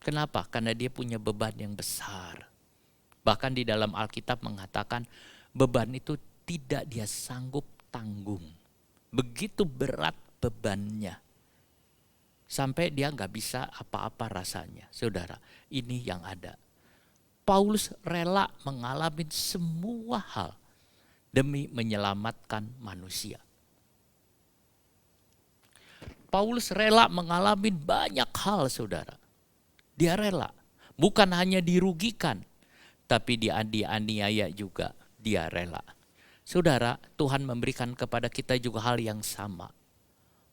Kenapa? Karena dia punya beban yang besar. Bahkan di dalam Alkitab mengatakan beban itu tidak dia sanggup tanggung. Begitu berat bebannya. Sampai dia gak bisa apa-apa rasanya. Saudara, ini yang ada. Paulus rela mengalami semua hal demi menyelamatkan manusia. Paulus rela mengalami banyak hal, saudara. Dia rela. Bukan hanya dirugikan, tapi dia dianiaya juga. Dia rela. Saudara, Tuhan memberikan kepada kita juga hal yang sama.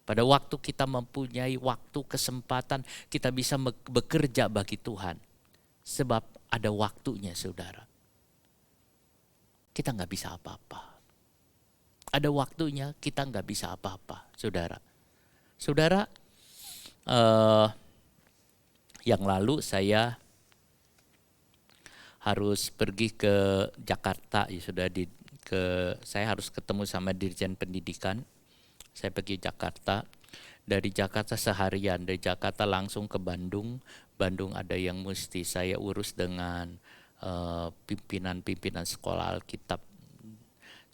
Pada waktu kita mempunyai waktu, kesempatan, kita bisa bekerja bagi Tuhan. Sebab ada waktunya, saudara. Kita gak bisa apa-apa. Ada waktunya kita gak bisa apa-apa, saudara. Saudara, yang lalu saya harus pergi ke Jakarta, ya sudah saya harus ketemu sama Dirjen Pendidikan. Saya pergi Jakarta, dari Jakarta seharian, dari Jakarta langsung ke Bandung. Bandung ada yang mesti saya urus dengan pimpinan sekolah Alkitab.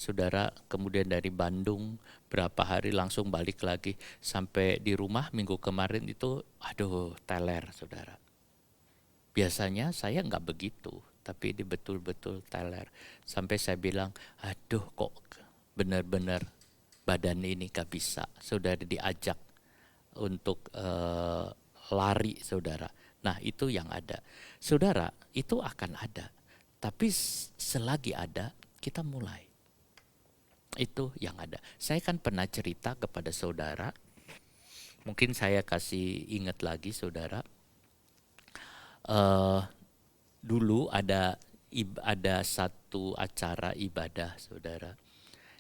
Saudara, kemudian dari Bandung berapa hari langsung balik lagi. Sampai di rumah minggu kemarin itu, teler, saudara. Biasanya saya nggak begitu, tapi ini betul-betul teler. Sampai saya bilang, kok benar-benar badan ini gak bisa. Saudara diajak untuk lari, saudara. Nah, itu yang ada. Saudara, itu akan ada. Tapi selagi ada, kita mulai. Itu yang ada. Saya kan pernah cerita kepada saudara. Mungkin saya kasih ingat lagi, saudara. Dulu ada satu acara ibadah, saudara.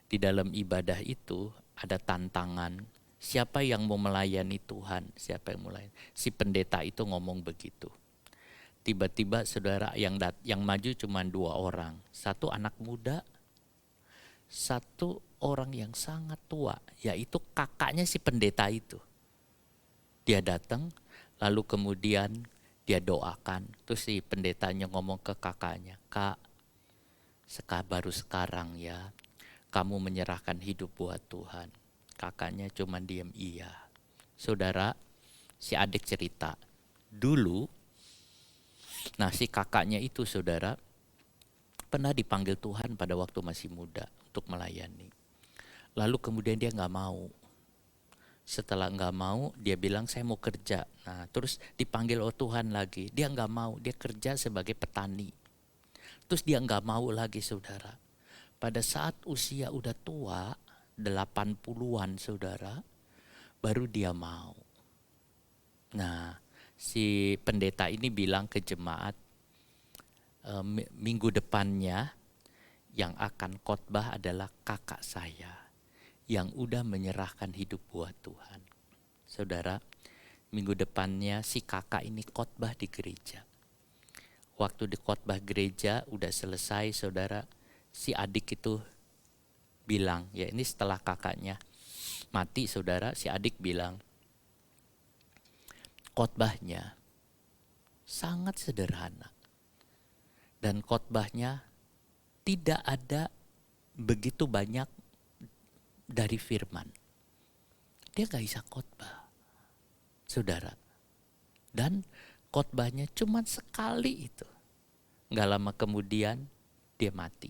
Di dalam ibadah itu ada tantangan. Siapa yang mau melayani Tuhan? Siapa yang melayani? Si pendeta itu ngomong begitu. Tiba-tiba saudara yang maju cuma 2 orang. Satu anak muda, satu orang yang sangat tua. Yaitu kakaknya si pendeta itu. Dia datang, lalu kemudian dia doakan. Terus si pendetanya ngomong ke kakaknya, "Kak, baru sekarang ya kamu menyerahkan hidup buat Tuhan." Kakaknya cuma diam iya. Saudara, si adik cerita, dulu, si kakaknya itu, saudara, pernah dipanggil Tuhan pada waktu masih muda untuk melayani. Lalu kemudian dia gak mau. Setelah gak mau, dia bilang saya mau kerja. Nah, terus dipanggil Tuhan lagi, dia gak mau, dia kerja sebagai petani. Terus dia gak mau lagi, saudara. Pada saat usia udah tua, 80-an, saudara, baru dia mau. Nah, si pendeta ini bilang ke jemaat, minggu depannya yang akan khotbah adalah kakak saya yang udah menyerahkan hidup buat Tuhan. Saudara, minggu depannya si kakak ini khotbah di gereja. Waktu di khotbah gereja udah selesai, saudara, si adik itu bilang, ya ini setelah kakaknya mati, saudara, si adik bilang, khotbahnya sangat sederhana. Dan khotbahnya tidak ada begitu banyak dari firman. dia gak bisa khotbah, saudara. Dan khotbahnya cuma sekali itu. Gak lama kemudian dia mati.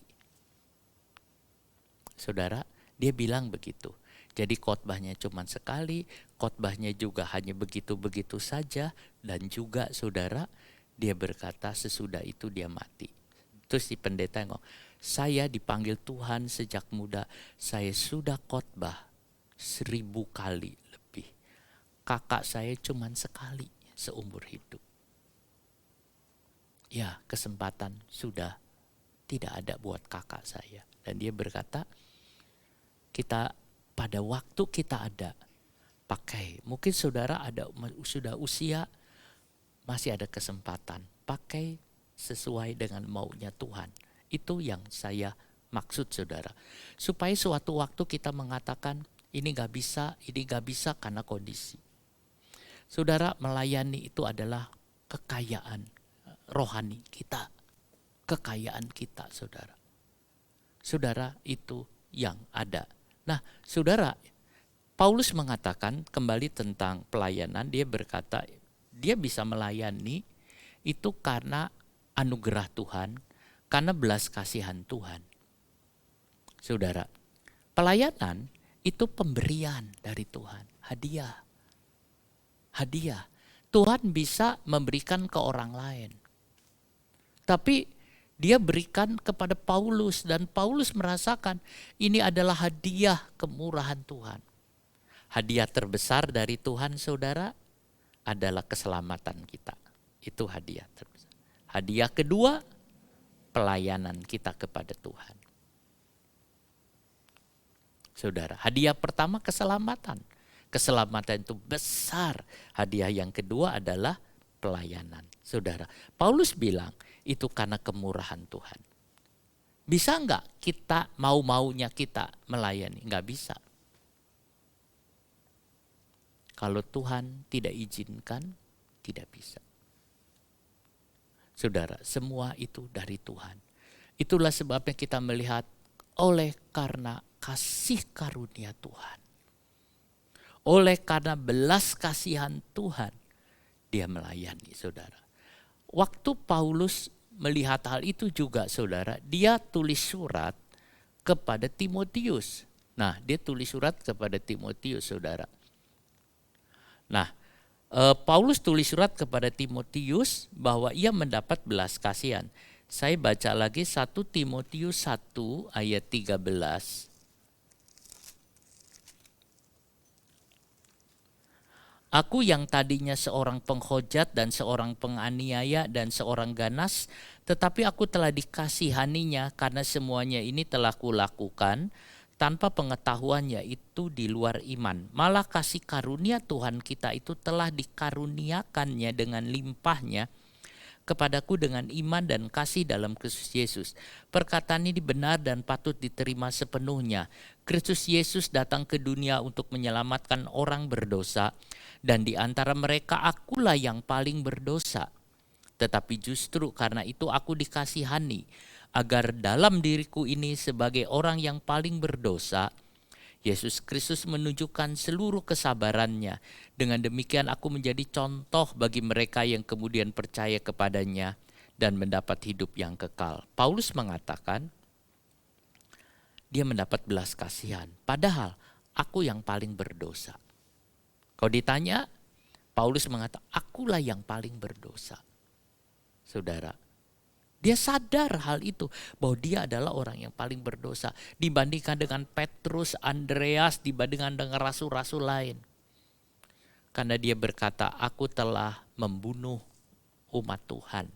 Saudara, dia bilang begitu. Jadi khotbahnya cuma sekali, khotbahnya juga hanya begitu-begitu saja. Dan juga saudara, dia berkata sesudah itu dia mati. Terus si pendeta ngomong, saya dipanggil Tuhan sejak muda, saya sudah khotbah 1000 kali lebih. Kakak saya cuma sekali seumur hidup. Ya, kesempatan sudah tidak ada buat kakak saya. Dan dia berkata, kita pada waktu kita ada, pakai. Mungkin saudara ada sudah usia, masih ada kesempatan. Pakai sesuai dengan maunya Tuhan. Itu yang saya maksud saudara. Supaya suatu waktu kita mengatakan, ini gak bisa karena kondisi. Saudara, melayani itu adalah kekayaan rohani kita. Kekayaan kita, saudara. Saudara, itu yang ada. Nah, saudara, Paulus mengatakan kembali tentang pelayanan. Dia berkata, dia bisa melayani itu karena anugerah Tuhan, karena belas kasihan Tuhan. Saudara, pelayanan itu pemberian dari Tuhan, hadiah. Hadiah. Tuhan bisa memberikan ke orang lain. Tapi dia berikan kepada Paulus dan Paulus merasakan ini adalah hadiah kemurahan Tuhan. Hadiah terbesar dari Tuhan saudara adalah keselamatan kita. Itu hadiah terbesar. Hadiah kedua, pelayanan kita kepada Tuhan. Saudara, hadiah pertama keselamatan. Keselamatan itu besar. Hadiah yang kedua adalah pelayanan. Saudara, Paulus bilang itu karena kemurahan Tuhan. Bisa enggak kita mau-maunya kita melayani? Enggak bisa. Kalau Tuhan tidak izinkan, tidak bisa. Saudara, semua itu dari Tuhan. Itulah sebabnya kita melihat oleh karena kasih karunia Tuhan. Oleh karena belas kasihan Tuhan, dia melayani saudara. Waktu Paulus melihat hal itu juga saudara, dia tulis surat kepada Timotius. Nah, dia tulis surat kepada Timotius saudara. Nah, Paulus tulis surat kepada Timotius bahwa ia mendapat belas kasihan. Saya baca lagi 1 Timotius 1 ayat 13. Aku yang tadinya seorang penghujat dan seorang penganiaya dan seorang ganas, tetapi aku telah dikasihaninya karena semuanya ini telah kulakukan tanpa pengetahuannya itu di luar iman. Malah kasih karunia Tuhan kita itu telah dikaruniakannya dengan limpahnya kepadaku dengan iman dan kasih dalam Kristus Yesus. Perkataan ini benar dan patut diterima sepenuhnya. Kristus Yesus datang ke dunia untuk menyelamatkan orang berdosa, dan di antara mereka akulah yang paling berdosa. Tetapi justru karena itu aku dikasihani, agar dalam diriku ini sebagai orang yang paling berdosa, Yesus Kristus menunjukkan seluruh kesabarannya. Dengan demikian aku menjadi contoh bagi mereka yang kemudian percaya kepadanya dan mendapat hidup yang kekal. Paulus mengatakan dia mendapat belas kasihan. Padahal aku yang paling berdosa. Kalau ditanya, Paulus mengatakan akulah yang paling berdosa. Saudara, dia sadar hal itu, bahwa dia adalah orang yang paling berdosa dibandingkan dengan Petrus, Andreas, dibandingkan dengan rasul-rasul lain. Karena dia berkata, aku telah membunuh umat Tuhan.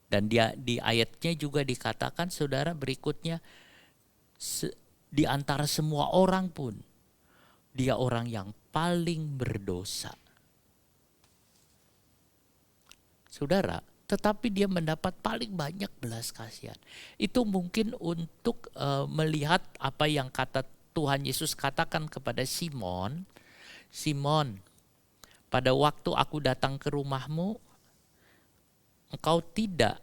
Dan dia di ayatnya juga dikatakan, saudara, berikutnya, di antara semua orang pun, dia orang yang paling berdosa. Saudara, tetapi dia mendapat paling banyak belas kasihan. Itu mungkin untuk melihat apa yang kata Tuhan Yesus katakan kepada Simon. Simon, pada waktu aku datang ke rumahmu, engkau tidak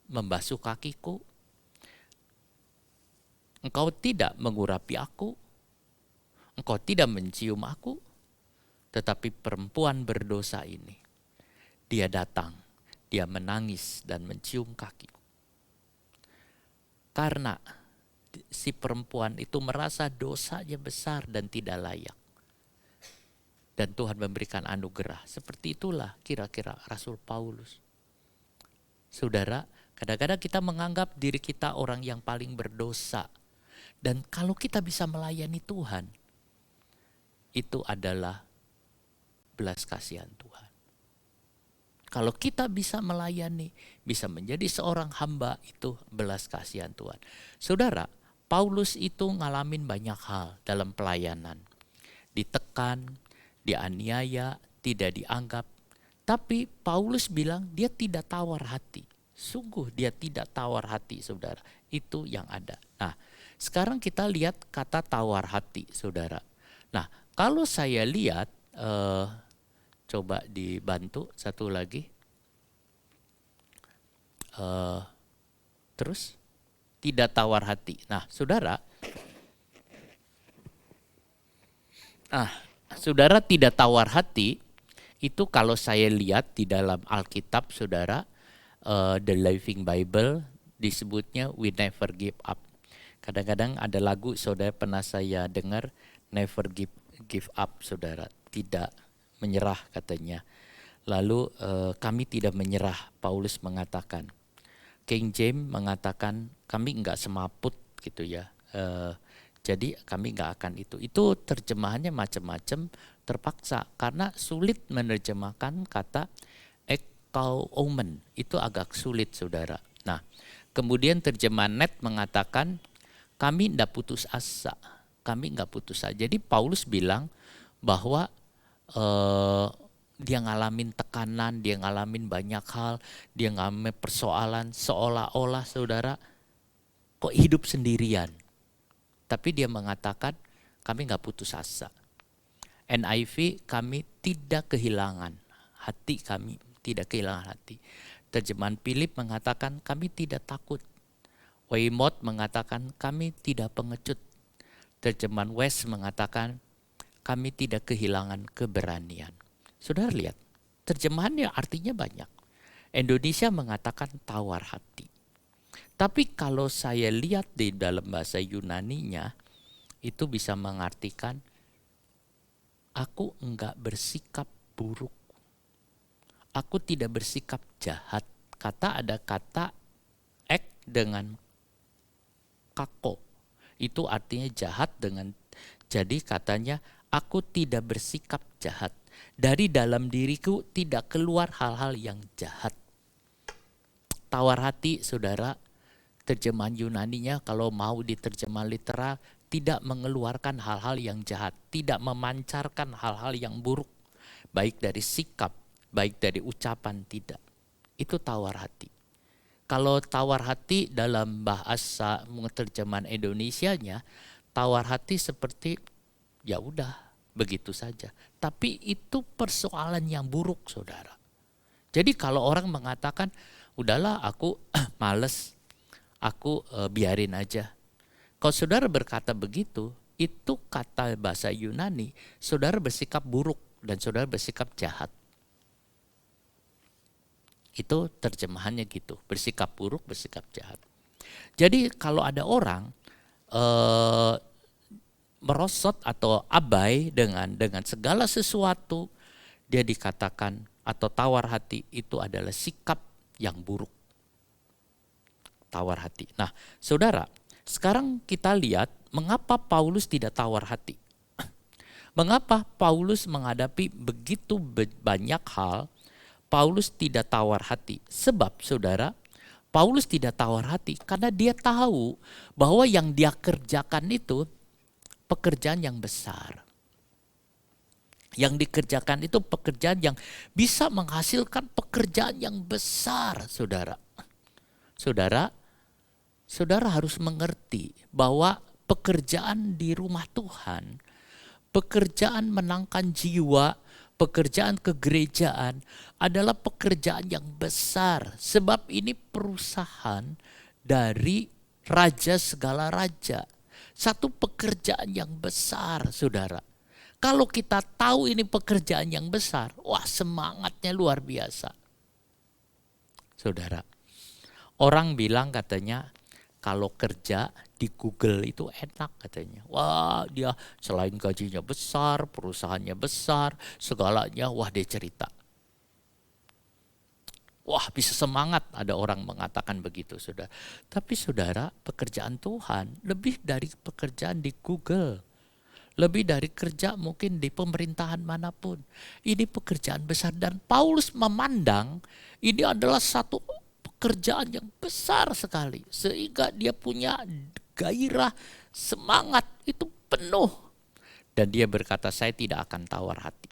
membasuh kakiku, engkau tidak mengurapi aku, engkau tidak mencium aku, tetapi perempuan berdosa ini, dia datang, dia menangis dan mencium kakiku. Karena si perempuan itu merasa dosanya besar dan tidak layak. Dan Tuhan memberikan anugerah. Seperti itulah kira-kira Rasul Paulus. Saudara, kadang-kadang kita menganggap diri kita orang yang paling berdosa. Dan kalau kita bisa melayani Tuhan, itu adalah belas kasihan Tuhan. Kalau kita bisa melayani, bisa menjadi seorang hamba, itu belas kasihan Tuhan. Saudara, Paulus itu ngalamin banyak hal dalam pelayanan. Ditekan, dianiaya, tidak dianggap. Tapi Paulus bilang dia tidak tawar hati. Sungguh dia tidak tawar hati, saudara. Itu yang ada. Nah, sekarang kita lihat kata tawar hati, saudara. Nah, kalau saya lihat, coba dibantu satu lagi. Terus, tidak tawar hati. Nah, saudara. Saudara tidak tawar hati, itu kalau saya lihat di dalam Alkitab, saudara, The Living Bible, disebutnya We Never Give Up. Kadang-kadang ada lagu, saudara pernah saya dengar, Never give up, saudara. Tidak menyerah katanya. Lalu kami tidak menyerah, Paulus mengatakan. King James mengatakan kami enggak semaput gitu ya. Jadi kami enggak akan itu. Itu terjemahannya macam-macam, terpaksa. Karena sulit menerjemahkan kata ekauomen. Itu agak sulit, saudara. Nah, kemudian terjemahan Net mengatakan kami enggak putus asa. Kami enggak putus asa. Jadi Paulus bilang bahwa dia ngalamin tekanan, dia ngalamin banyak hal, dia ngalamin persoalan, seolah-olah saudara kok hidup sendirian. Tapi dia mengatakan kami gak putus asa. NIV, kami tidak kehilangan hati, kami tidak kehilangan hati. Terjemahan Philip mengatakan kami tidak takut. Weymouth mengatakan kami tidak pengecut. Terjemahan West mengatakan kami tidak kehilangan keberanian. Saudara lihat, terjemahannya artinya banyak. Indonesia mengatakan tawar hati. Tapi kalau saya lihat di dalam bahasa Yunaninya, itu bisa mengartikan aku enggak bersikap buruk. Aku tidak bersikap jahat. Ada kata ek dengan kako. Itu artinya jahat dengan, jadi katanya aku tidak bersikap jahat. Dari dalam diriku tidak keluar hal-hal yang jahat. Tawar hati, saudara, terjemahan Yunaninya kalau mau diterjemah literal, tidak mengeluarkan hal-hal yang jahat, tidak memancarkan hal-hal yang buruk, baik dari sikap, baik dari ucapan, tidak. Itu tawar hati. Kalau tawar hati dalam bahasa terjemahan Indonesianya, tawar hati seperti ya udah begitu saja. Tapi itu persoalan yang buruk, saudara. Jadi kalau orang mengatakan, udahlah aku males, aku biarin aja. Kalau saudara berkata begitu, itu kata bahasa Yunani, saudara bersikap buruk dan saudara bersikap jahat. Itu terjemahannya gitu, bersikap buruk, bersikap jahat. Jadi kalau ada orang merosot atau abai dengan segala sesuatu, dia dikatakan atau tawar hati, itu adalah sikap yang buruk. Tawar hati. Nah, saudara, sekarang kita lihat mengapa Paulus tidak tawar hati. Mengapa Paulus menghadapi begitu banyak hal, Paulus tidak tawar hati. Sebab saudara, Paulus tidak tawar hati karena dia tahu bahwa yang dia kerjakan itu pekerjaan yang besar. Yang dikerjakan itu pekerjaan yang bisa menghasilkan pekerjaan yang besar, saudara. Saudara harus mengerti bahwa pekerjaan di rumah Tuhan, pekerjaan menangkan jiwa, pekerjaan kegerejaan adalah pekerjaan yang besar. Sebab ini perusahaan dari raja segala raja. Satu pekerjaan yang besar, saudara. Kalau kita tahu ini pekerjaan yang besar, wah semangatnya luar biasa. Saudara, orang bilang katanya kalau kerja di Google itu enak katanya. Wah dia selain gajinya besar, perusahaannya besar, segalanya, wah dia cerita. Wah bisa semangat, ada orang mengatakan begitu saudara. Tapi saudara, pekerjaan Tuhan lebih dari pekerjaan di Google. Lebih dari kerja mungkin di pemerintahan manapun. Ini pekerjaan besar dan Paulus memandang ini adalah satu pekerjaan yang besar sekali. Sehingga dia punya gairah, semangat itu penuh. Dan dia berkata, saya tidak akan tawar hati.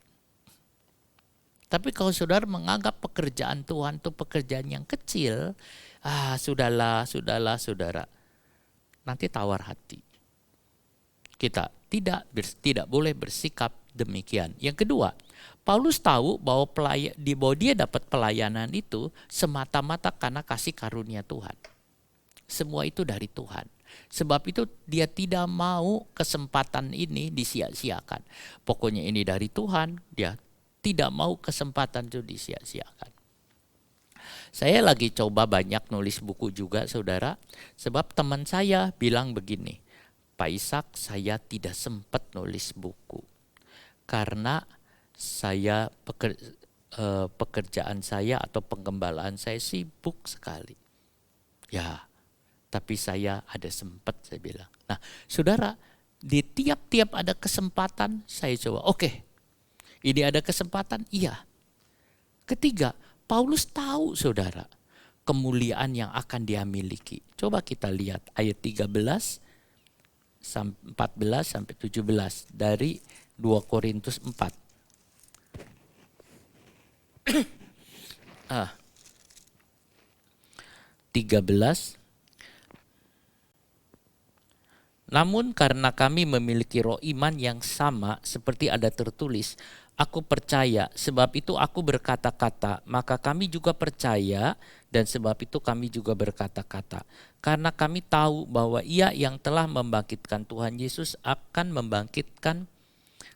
Tapi kalau saudara menganggap pekerjaan Tuhan itu pekerjaan yang kecil, sudahlah saudara, nanti tawar hati. Kita tidak boleh bersikap demikian. Yang kedua, Paulus tahu bahwa dia dapat pelayanan itu semata-mata karena kasih karunia Tuhan. Semua itu dari Tuhan. Sebab itu dia tidak mau kesempatan ini disia-siakan. Pokoknya ini dari Tuhan, dia tidak mau kesempatan itu disia-siakan. Saya lagi coba banyak nulis buku juga saudara. Sebab teman saya bilang begini, Pak Ishak, saya tidak sempat nulis buku. Karena saya pekerjaan saya atau penggembalaan saya sibuk sekali. Ya, tapi saya ada sempat, saya bilang. Nah saudara, di tiap-tiap ada kesempatan saya coba, oke. Ini ada kesempatan, iya. Ketiga, Paulus tahu saudara, kemuliaan yang akan dia miliki. Coba kita lihat ayat 13, 14 sampai 17 dari 2 Korintus 4. 13. Namun karena kami memiliki roh iman yang sama seperti ada tertulis, aku percaya, sebab itu aku berkata-kata, maka kami juga percaya, dan sebab itu kami juga berkata-kata. Karena kami tahu bahwa Ia yang telah membangkitkan Tuhan Yesus akan membangkitkan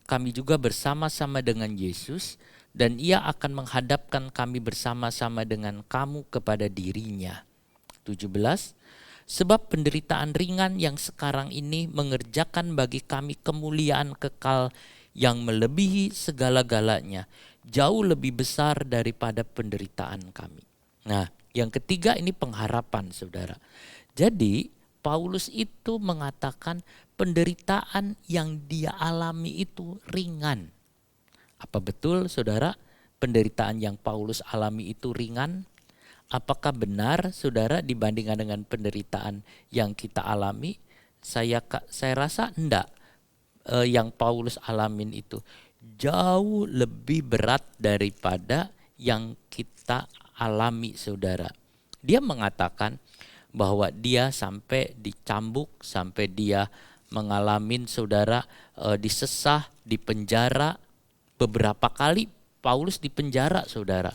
kami juga bersama-sama dengan Yesus, dan Ia akan menghadapkan kami bersama-sama dengan kamu kepada dirinya. 17. Sebab penderitaan ringan yang sekarang ini mengerjakan bagi kami kemuliaan kekal yang melebihi segala-galanya, jauh lebih besar daripada penderitaan kami. Nah, yang ketiga ini pengharapan saudara. Jadi Paulus itu mengatakan penderitaan yang dia alami itu ringan. Apa betul saudara penderitaan yang Paulus alami itu ringan? Apakah benar saudara dibandingkan dengan penderitaan yang kita alami? Saya rasa enggak. Yang Paulus alamin itu jauh lebih berat daripada yang kita alami saudara. Dia mengatakan bahwa dia sampai dicambuk, sampai dia mengalami saudara disesah, dipenjara. Beberapa kali Paulus dipenjara saudara.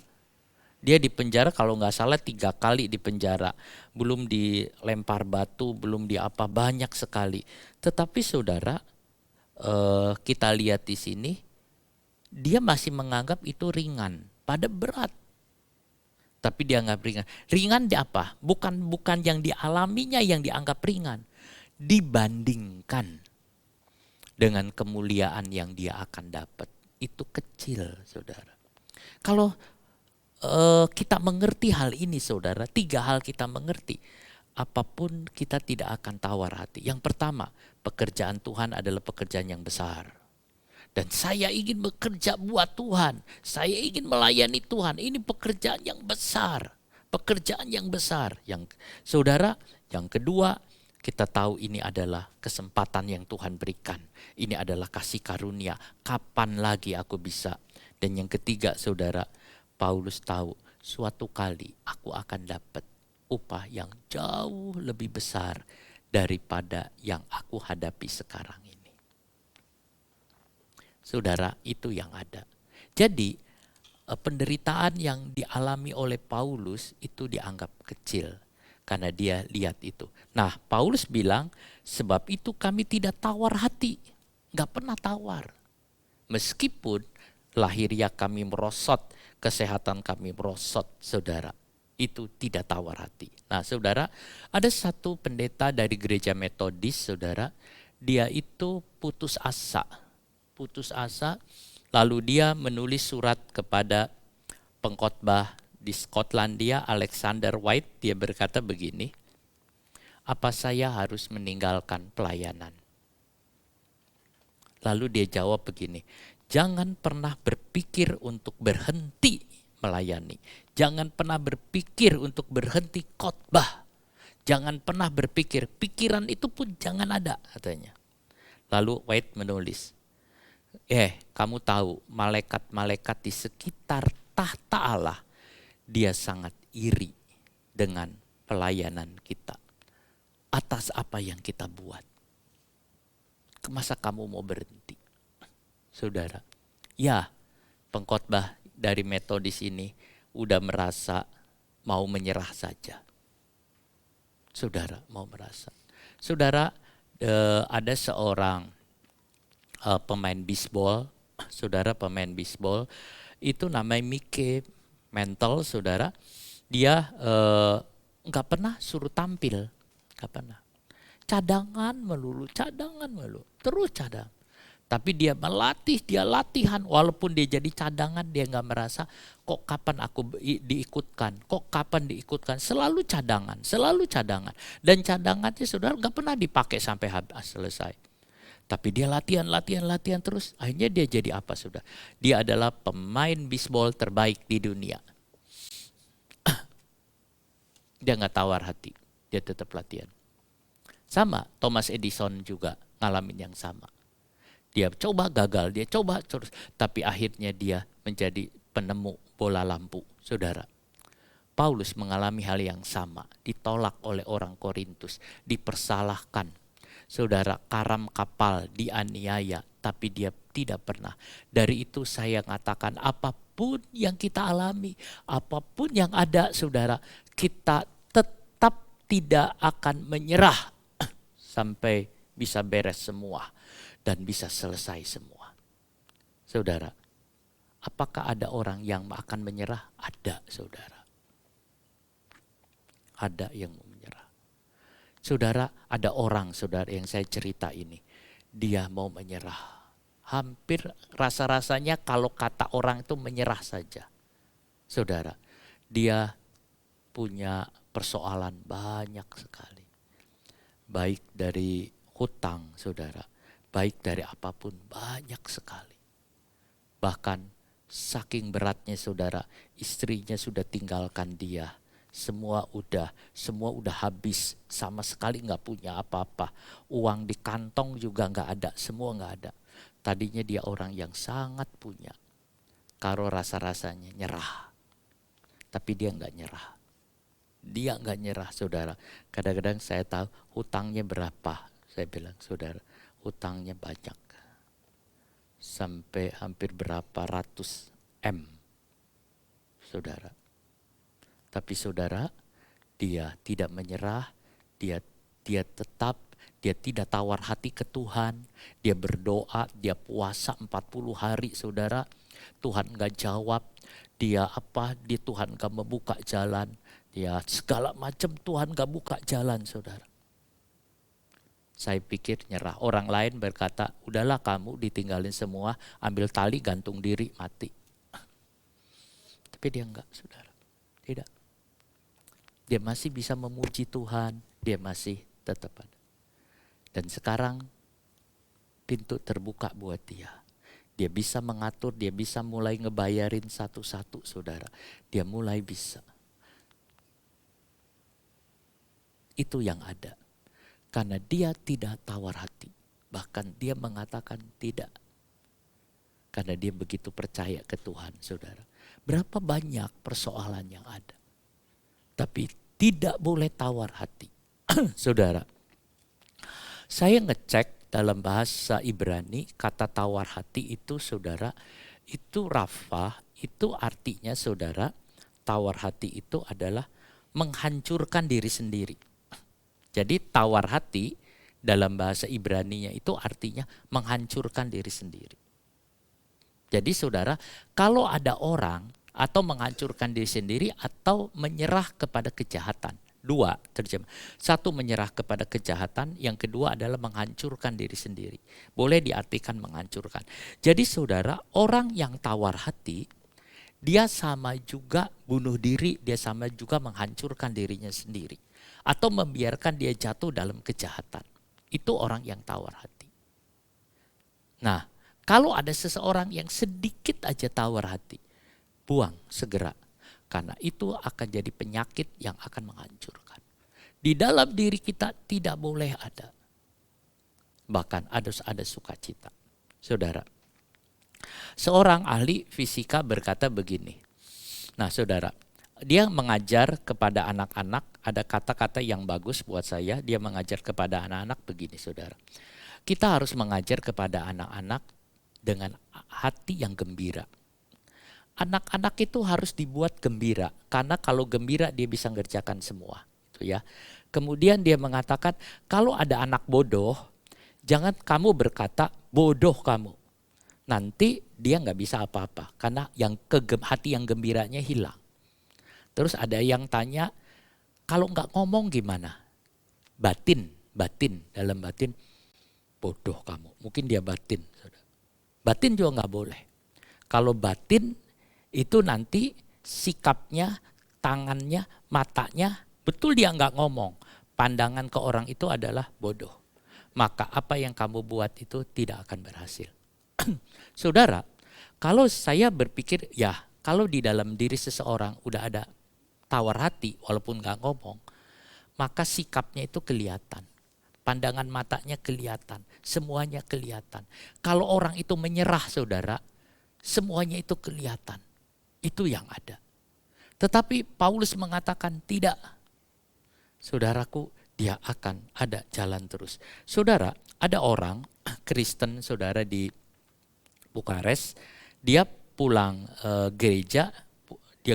Dia dipenjara kalau nggak salah 3 kali dipenjara. Belum dilempar batu, belum diapa, banyak sekali. Tetapi saudara, kita lihat di sini, dia masih menganggap itu ringan, pada berat. Tapi dia anggap ringan. Ringan di apa? Bukan yang dialaminya yang dianggap ringan. Dibandingkan dengan kemuliaan yang dia akan dapat. Itu kecil saudara. Kalau kita mengerti hal ini saudara, 3 hal kita mengerti. Apapun kita tidak akan tawar hati. Yang pertama, pekerjaan Tuhan adalah pekerjaan yang besar. Dan saya ingin bekerja buat Tuhan. Saya ingin melayani Tuhan. Ini pekerjaan yang besar. Pekerjaan yang besar. Saudara, yang kedua, kita tahu ini adalah kesempatan yang Tuhan berikan. Ini adalah kasih karunia. Kapan lagi aku bisa? Dan yang ketiga, saudara, Paulus tahu suatu kali aku akan dapat upah yang jauh lebih besar daripada yang aku hadapi sekarang ini. Saudara, itu yang ada. Jadi penderitaan yang dialami oleh Paulus itu dianggap kecil. karena dia lihat itu. Nah, Paulus bilang, sebab itu kami tidak tawar hati. Gak pernah tawar. Meskipun lahiriah kami merosot, kesehatan kami merosot, saudara. Itu tidak tawar hati. Nah, saudara, ada satu pendeta dari gereja Metodis, saudara. Dia itu putus asa. Lalu dia menulis surat kepada pengkhotbah di Skotlandia, Alexander White. Dia berkata begini, apa saya harus meninggalkan pelayanan? Lalu dia jawab begini, jangan pernah berpikir untuk berhenti melayani. Jangan pernah berpikir untuk berhenti khotbah. Jangan pernah berpikir, pikiran itu pun jangan ada, katanya. Lalu White menulis, kamu tahu malaikat-malaikat di sekitar tahta Allah, dia sangat iri dengan pelayanan kita. Atas apa yang kita buat. Masa kamu mau berhenti? Saudara, ya pengkhotbah dari Metodis ini udah merasa mau menyerah saja. Saudara mau merasa. Saudara, ada seorang pemain bisbol, saudara pemain bisbol, itu namanya Mickey Mantle, saudara. Dia nggak pernah suruh tampil, nggak pernah. Cadangan melulu, terus cadang. Tapi dia melatih, dia latihan, walaupun dia jadi cadangan, dia nggak merasa kok kapan aku diikutkan, selalu cadangan. Dan cadangannya saudara nggak pernah dipakai sampai selesai. Tapi dia latihan terus, akhirnya dia jadi apa sudah? Dia adalah pemain bisbol terbaik di dunia. Dia nggak tawar hati, dia tetap latihan. Sama, Thomas Edison juga ngalamin yang sama. Dia coba gagal, dia coba terus. Tapi akhirnya dia menjadi penemu bola lampu, saudara. Paulus mengalami hal yang sama, ditolak oleh orang Korintus, dipersalahkan. Saudara, karam kapal, dianiaya, tapi dia tidak pernah. Dari itu saya katakan apapun yang kita alami, apapun yang ada, saudara, kita tetap tidak akan menyerah sampai bisa beres semua dan bisa selesai semua. Saudara, apakah ada orang yang akan menyerah? Ada, saudara. Ada yang mau menyerah. Saudara, ada orang, saudara, yang saya cerita ini. Dia mau menyerah. Hampir rasa-rasanya kalau kata orang itu menyerah saja. Saudara, dia punya persoalan banyak sekali. Baik dari hutang, saudara. Baik dari apapun, banyak sekali. Bahkan saking beratnya, saudara, istrinya sudah tinggalkan dia. Semua udah habis, sama sekali nggak punya apa-apa. Uang di kantong juga nggak ada, semua nggak ada. Tadinya dia orang yang sangat punya. Kalau rasa-rasanya nyerah, tapi dia nggak nyerah. Dia nggak nyerah, saudara. Kadang-kadang saya tahu hutangnya berapa. Saya bilang, saudara, hutangnya banyak. Sampai hampir berapa ratus M, saudara. Tapi saudara, dia tidak menyerah, dia tetap, dia tidak tawar hati ke Tuhan. Dia berdoa, dia puasa 40 hari, saudara. Tuhan gak jawab, dia Tuhan gak membuka jalan. Dia segala macam Tuhan gak buka jalan, saudara. Saya pikir nyerah. Orang lain berkata, udahlah kamu ditinggalin semua, ambil tali gantung diri, mati. Tapi dia enggak, saudara. Tidak. Dia masih bisa memuji Tuhan, dia masih tetap ada. Dan sekarang pintu terbuka buat dia. Dia bisa mengatur, dia bisa mulai ngebayarin satu-satu, saudara. Dia mulai bisa. Itu yang ada. Karena dia tidak tawar hati. Bahkan dia mengatakan tidak. Karena dia begitu percaya ke Tuhan, saudara. Berapa banyak persoalan yang ada. Tapi tidak boleh tawar hati. Saudara, saya ngecek dalam bahasa Ibrani, kata tawar hati itu, saudara, itu rafah, itu artinya, saudara, tawar hati itu adalah menghancurkan diri sendiri. Jadi tawar hati dalam bahasa Ibraninya itu artinya menghancurkan diri sendiri. Jadi saudara, kalau ada orang atau menghancurkan diri sendiri atau menyerah kepada kejahatan. Dua terjemah. Satu, menyerah kepada kejahatan. Yang kedua adalah menghancurkan diri sendiri. Boleh diartikan menghancurkan. Jadi saudara, orang yang tawar hati, dia sama juga bunuh diri, dia sama juga menghancurkan dirinya sendiri. Atau membiarkan dia jatuh dalam kejahatan. Itu orang yang tawar hati. Nah, kalau ada seseorang yang sedikit aja tawar hati, buang segera. Karena itu akan jadi penyakit yang akan menghancurkan. Di dalam diri kita tidak boleh ada. Bahkan harus ada sukacita. Saudara, seorang ahli fisika berkata begini. Nah saudara, dia mengajar kepada anak-anak, ada kata-kata yang bagus buat saya. Dia mengajar kepada anak-anak begini saudara. Kita harus mengajar kepada anak-anak dengan hati yang gembira. Anak-anak itu harus dibuat gembira, karena kalau gembira dia bisa ngerjakan semua, itu ya. Kemudian dia mengatakan, kalau ada anak bodoh, jangan kamu berkata bodoh kamu. Nanti dia nggak bisa apa-apa, karena hati yang gembiranya hilang. Terus ada yang tanya, kalau nggak ngomong gimana? Batin dalam batin, bodoh kamu. Mungkin dia batin. Batin juga nggak boleh. Kalau batin itu nanti sikapnya, tangannya, matanya, betul dia nggak ngomong. Pandangan ke orang itu adalah bodoh. Maka apa yang kamu buat itu tidak akan berhasil. Saudara, kalau saya berpikir ya kalau di dalam diri seseorang udah ada tawar hati walaupun nggak ngomong, maka sikapnya itu kelihatan. Pandangan matanya kelihatan, semuanya kelihatan. Kalau orang itu menyerah saudara, semuanya itu kelihatan. Itu yang ada. Tetapi Paulus mengatakan tidak. Saudaraku, dia akan ada jalan terus. Saudara, ada orang Kristen saudara di Bukares, dia pulang gereja, dia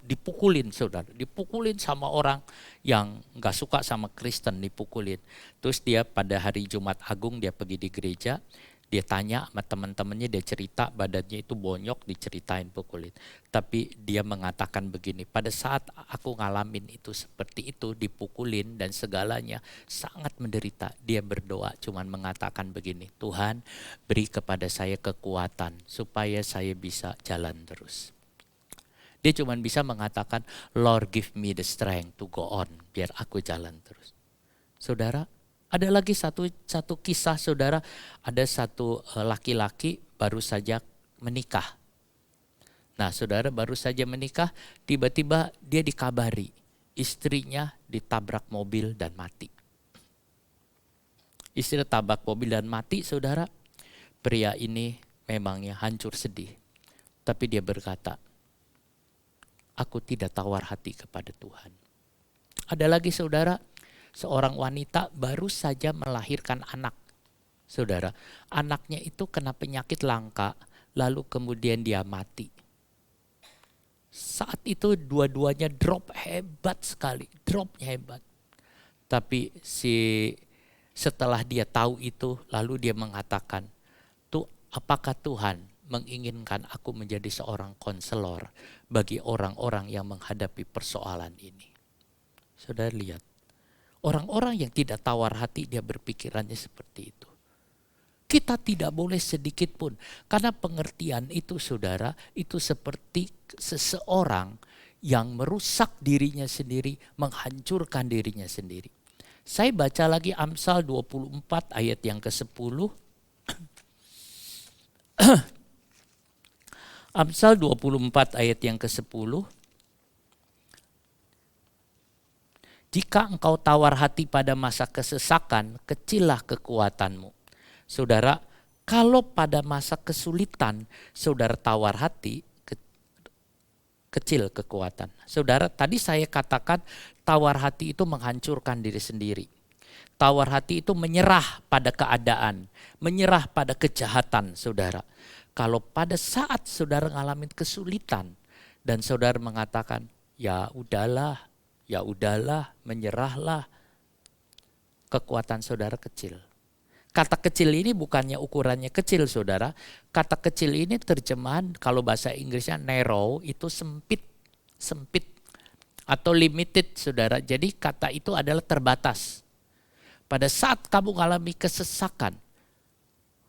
dipukulin saudara. Dipukulin sama orang yang gak suka sama Kristen, dipukulin. Terus dia pada hari Jumat Agung dia pergi di gereja. Dia tanya sama teman-temannya, dia cerita badannya itu bonyok, diceritain pukulin. Tapi dia mengatakan begini, pada saat aku ngalamin itu seperti itu, dipukulin dan segalanya sangat menderita. Dia berdoa cuman mengatakan begini, Tuhan beri kepada saya kekuatan supaya saya bisa jalan terus. Dia cuman bisa mengatakan, Lord give me the strength to go on, biar aku jalan terus. Saudara, ada lagi satu kisah saudara, ada satu laki-laki baru saja menikah. Nah saudara baru saja menikah, tiba-tiba dia dikabari istrinya ditabrak mobil dan mati. Istri tabrak mobil dan mati saudara, pria ini memangnya hancur sedih. Tapi dia berkata, aku tidak tawar hati kepada Tuhan. Ada lagi saudara, seorang wanita baru saja melahirkan anak. Saudara, anaknya itu kena penyakit langka, lalu kemudian dia mati. Saat itu dua-duanya drop hebat sekali, dropnya hebat. Tapi setelah dia tahu itu, lalu dia mengatakan, apakah Tuhan menginginkan aku menjadi seorang konselor bagi orang-orang yang menghadapi persoalan ini? Saudara lihat. Orang-orang yang tidak tawar hati dia berpikirannya seperti itu. Kita tidak boleh sedikit pun. Karena pengertian itu saudara, itu seperti seseorang yang merusak dirinya sendiri, menghancurkan dirinya sendiri. Saya baca lagi Amsal 24 ayat yang ke-10. Amsal 24 ayat yang ke-10. Jika engkau tawar hati pada masa kesesakan, kecillah kekuatanmu. Saudara, kalau pada masa kesulitan, saudara tawar hati, kecil kekuatan. Saudara, tadi saya katakan tawar hati itu menghancurkan diri sendiri. Tawar hati itu menyerah pada keadaan, menyerah pada kejahatan, saudara. Kalau pada saat saudara ngalamin kesulitan, dan saudara mengatakan, ya udahlah, ya udahlah, menyerahlah. Kekuatan saudara kecil. Kata kecil ini bukannya ukurannya kecil saudara. Kata kecil ini terjemahan kalau bahasa Inggrisnya narrow, itu sempit. Sempit atau limited saudara. Jadi kata itu adalah terbatas. Pada saat kamu mengalami kesesakan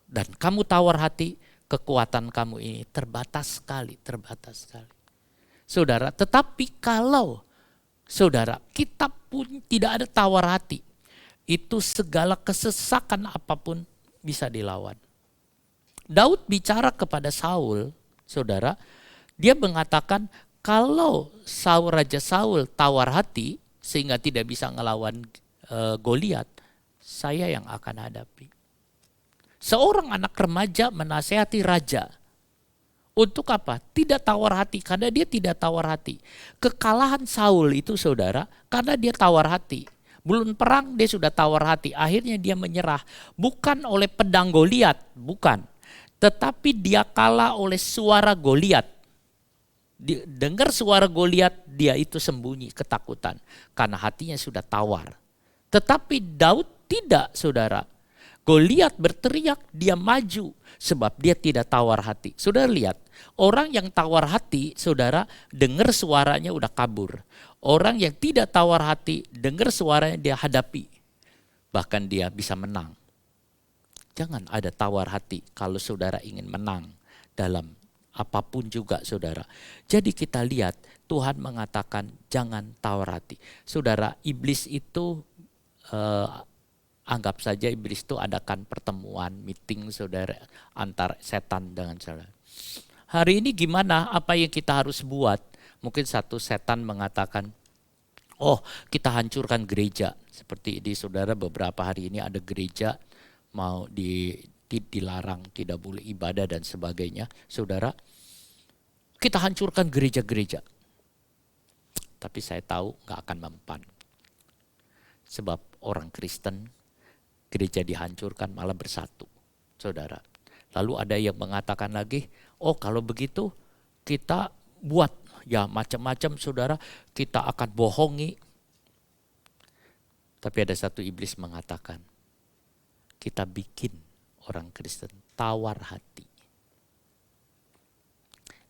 dan kamu tawar hati, kekuatan kamu ini terbatas sekali, terbatas sekali. Saudara, tetapi kalau saudara kita pun tidak ada tawar hati, itu segala kesesakan apapun bisa dilawan. Daud bicara kepada Saul, saudara, dia mengatakan kalau Raja Saul tawar hati sehingga tidak bisa ngelawan Goliat, saya yang akan hadapi. Seorang anak remaja menasehati raja. Untuk apa? Tidak tawar hati, karena dia tidak tawar hati. Kekalahan Saul itu saudara, karena dia tawar hati. Belum perang dia sudah tawar hati, akhirnya dia menyerah. Bukan oleh pedang Goliat, bukan. Tetapi dia kalah oleh suara Goliat. Dengar suara Goliat, dia itu sembunyi ketakutan. Karena hatinya sudah tawar. Tetapi Daud tidak saudara. Goliat berteriak, dia maju. Sebab dia tidak tawar hati. Saudara lihat, orang yang tawar hati saudara dengar suaranya udah kabur. Orang yang tidak tawar hati dengar suaranya dia hadapi. Bahkan dia bisa menang. Jangan ada tawar hati kalau saudara ingin menang dalam apapun juga saudara. Jadi kita lihat Tuhan mengatakan jangan tawar hati. Saudara, iblis itu anggap saja iblis itu adakan pertemuan, meeting saudara antar setan dengan saudara. Hari ini gimana? Apa yang kita harus buat? Mungkin satu setan mengatakan, oh kita hancurkan gereja. Seperti di saudara beberapa hari ini ada gereja mau dilarang, tidak boleh ibadah dan sebagainya. Saudara, kita hancurkan gereja-gereja. Tapi saya tahu gak akan mempan. Sebab orang Kristen, gereja dihancurkan malah bersatu, saudara. Lalu ada yang mengatakan lagi, oh kalau begitu kita buat ya macam-macam saudara, kita akan bohongi. Tapi ada satu iblis mengatakan, kita bikin orang Kristen tawar hati.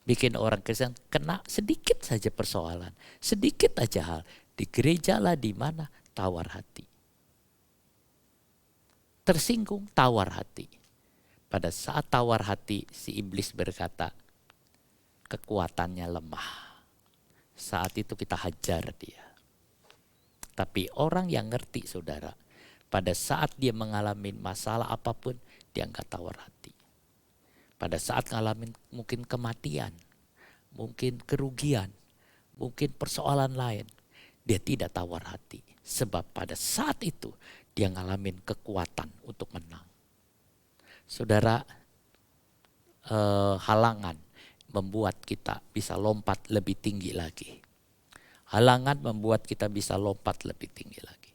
Bikin orang Kristen kena sedikit saja persoalan, sedikit aja hal. Di gereja lah di mana tawar hati. Tersinggung, tawar hati. Pada saat tawar hati, si iblis berkata, kekuatannya lemah. Saat itu kita hajar dia. Tapi orang yang ngerti saudara, pada saat dia mengalami masalah apapun, dia enggak tawar hati. Pada saat ngalamin mungkin kematian, mungkin kerugian, mungkin persoalan lain, dia tidak tawar hati. Sebab pada saat itu dia ngalamin kekuatan untuk menang. Saudara, halangan membuat kita bisa lompat lebih tinggi lagi. Halangan membuat kita bisa lompat lebih tinggi lagi.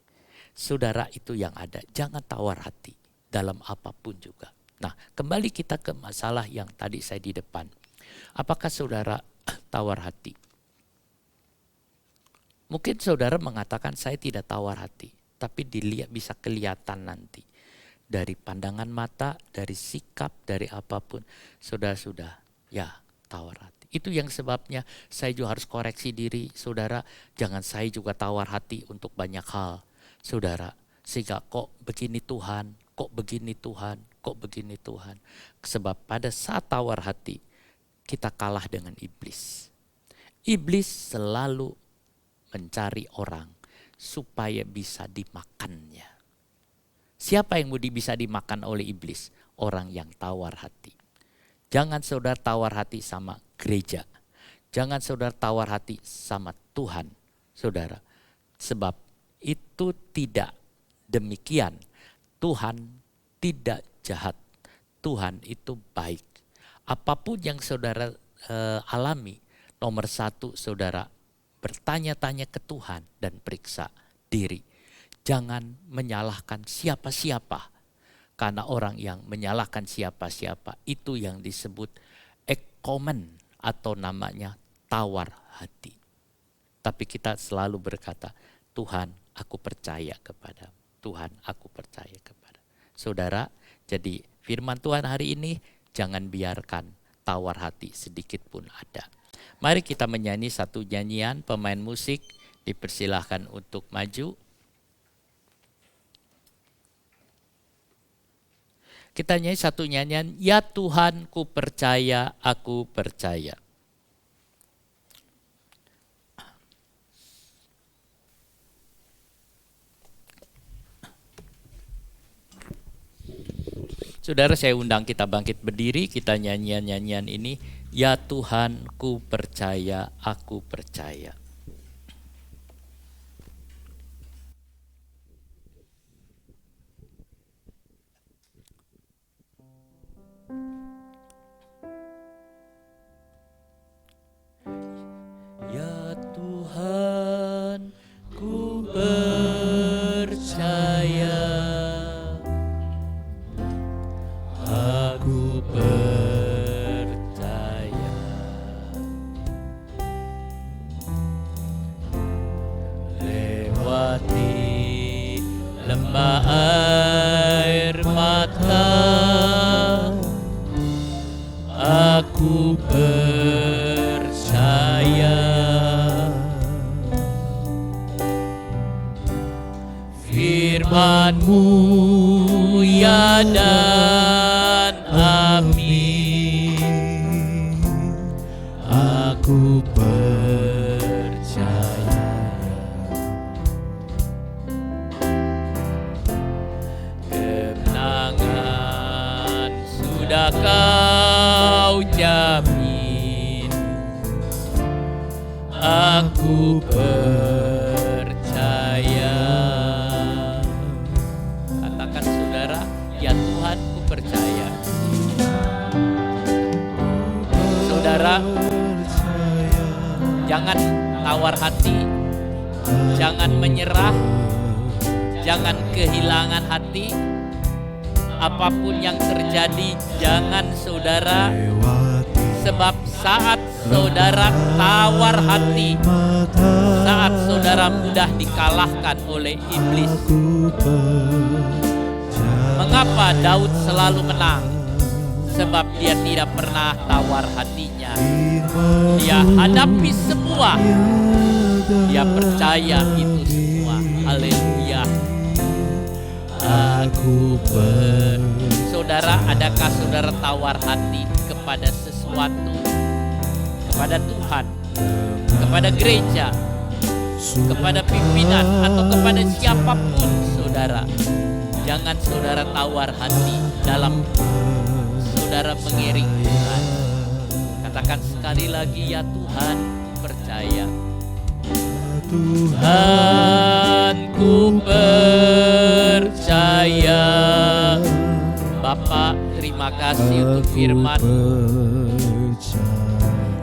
Saudara, itu yang ada. Jangan tawar hati dalam apapun juga. Nah, kembali kita ke masalah yang tadi saya di depan. Apakah saudara tawar hati? Mungkin saudara mengatakan saya tidak tawar hati. Tapi dilihat bisa kelihatan nanti. Dari pandangan mata, dari sikap, dari apapun. Saudara ya tawar hati. Itu yang sebabnya saya juga harus koreksi diri. Saudara, jangan saya juga tawar hati untuk banyak hal. Saudara, sehingga kok begini Tuhan, kok begini Tuhan, kok begini Tuhan. Sebab pada saat tawar hati, kita kalah dengan iblis. Iblis selalu mencari orang supaya bisa dimakannya. Siapa yang bisa dimakan oleh iblis? Orang yang tawar hati. Jangan saudara tawar hati sama gereja. Jangan saudara tawar hati sama Tuhan, saudara. Sebab itu tidak demikian. Tuhan tidak jahat. Tuhan itu baik. Apapun yang saudara alami, nomor satu saudara bertanya-tanya ke Tuhan dan periksa diri. Jangan menyalahkan siapa-siapa. Karena orang yang menyalahkan siapa-siapa itu yang disebut ekomen atau namanya tawar hati. Tapi kita selalu berkata, Tuhan aku percaya kepada, Tuhan aku percaya kepada. Saudara, jadi firman Tuhan hari ini, jangan biarkan tawar hati sedikit pun ada. Mari kita menyanyi satu nyanyian, pemain musik dipersilahkan untuk maju. Kita nyanyi satu nyanyian, ya Tuhan ku percaya, aku percaya. Saudara, saya undang kita bangkit berdiri, kita nyanyian-nyanyian ini, ya Tuhan ku percaya, aku percaya. Ya Tuhan, ku percaya, aku percaya. Lewati lembah air mata, aku percaya. Firman-Mu ya dan amin, aku percaya. Kemenangan sudah Kau jamin, aku percaya. Katakan saudara, ya Tuhan ku percaya. Saudara, jangan tawar hati, jangan menyerah, jangan kehilangan hati. Apapun yang terjadi, jangan saudara, sebab saat saudara tawar hati, saat saudara mudah dikalahkan oleh iblis. Mengapa Daud selalu menang? Sebab dia tidak pernah tawar hatinya. Dia hadapi semua, dia percaya itu semua. Haleluya. Aku Saudara, adakah saudara tawar hati kepada sesuatu, kepada Tuhan, kepada gereja, kepada pimpinan, atau kepada siapapun saudara? Jangan saudara tawar hati dalam saudara mengiring Tuhan. Katakan sekali lagi, ya Tuhan percaya. Tuhan ku percaya. Bapa, terima kasih untuk firman.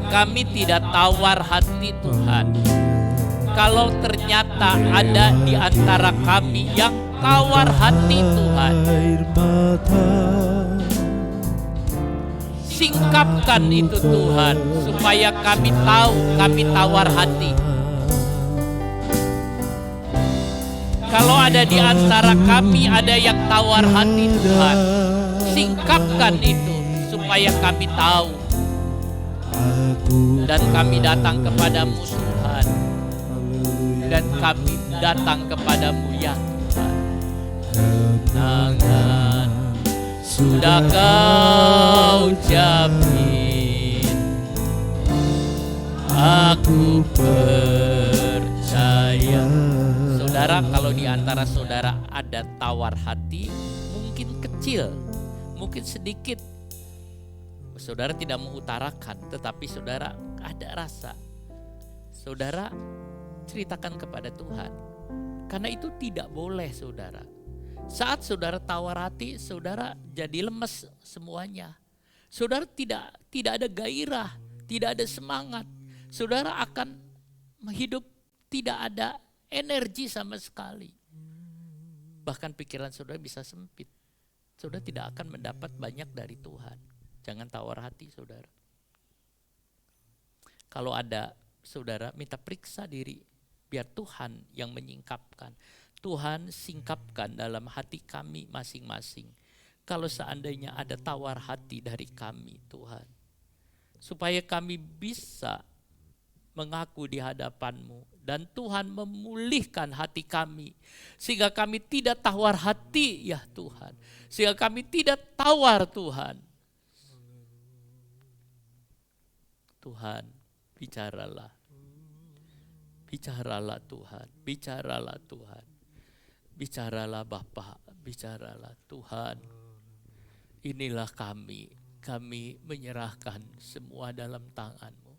Kami tidak tawar hati Tuhan. Kalau ternyata ada di antara kami yang tawar hati Tuhan, singkapkan itu Tuhan, supaya kami tahu kami tawar hati. Kalau ada di antara kami ada yang tawar hati Tuhan, singkapkan itu supaya kami tahu. Dan kami datang kepadamu Tuhan, dan kami datang kepadamu ya Tuhan. Kemenangan sudah Kau jamin, aku percaya. Saudara, kalau di antara saudara ada tawar hati, mungkin kecil, mungkin sedikit, saudara tidak mengutarakan, tetapi saudara ada rasa, saudara ceritakan kepada Tuhan. Karena itu tidak boleh saudara. Saat saudara tawar hati, saudara jadi lemes semuanya. Saudara tidak ada gairah, tidak ada semangat. Saudara akan hidup tidak ada energi sama sekali. Bahkan pikiran saudara bisa sempit. Saudara tidak akan mendapat banyak dari Tuhan. Jangan tawar hati saudara. Kalau ada saudara minta periksa diri, biar Tuhan yang menyingkapkan. Tuhan singkapkan dalam hati kami masing-masing. Kalau seandainya ada tawar hati dari kami Tuhan, supaya kami bisa mengaku di hadapan-Mu, dan Tuhan memulihkan hati kami, sehingga kami tidak tawar hati ya Tuhan, sehingga kami tidak tawar Tuhan. Tuhan, bicaralah. Bicaralah Tuhan, bicaralah Tuhan. Bicaralah Bapa, bicaralah Tuhan. Inilah kami menyerahkan semua dalam tangan-Mu.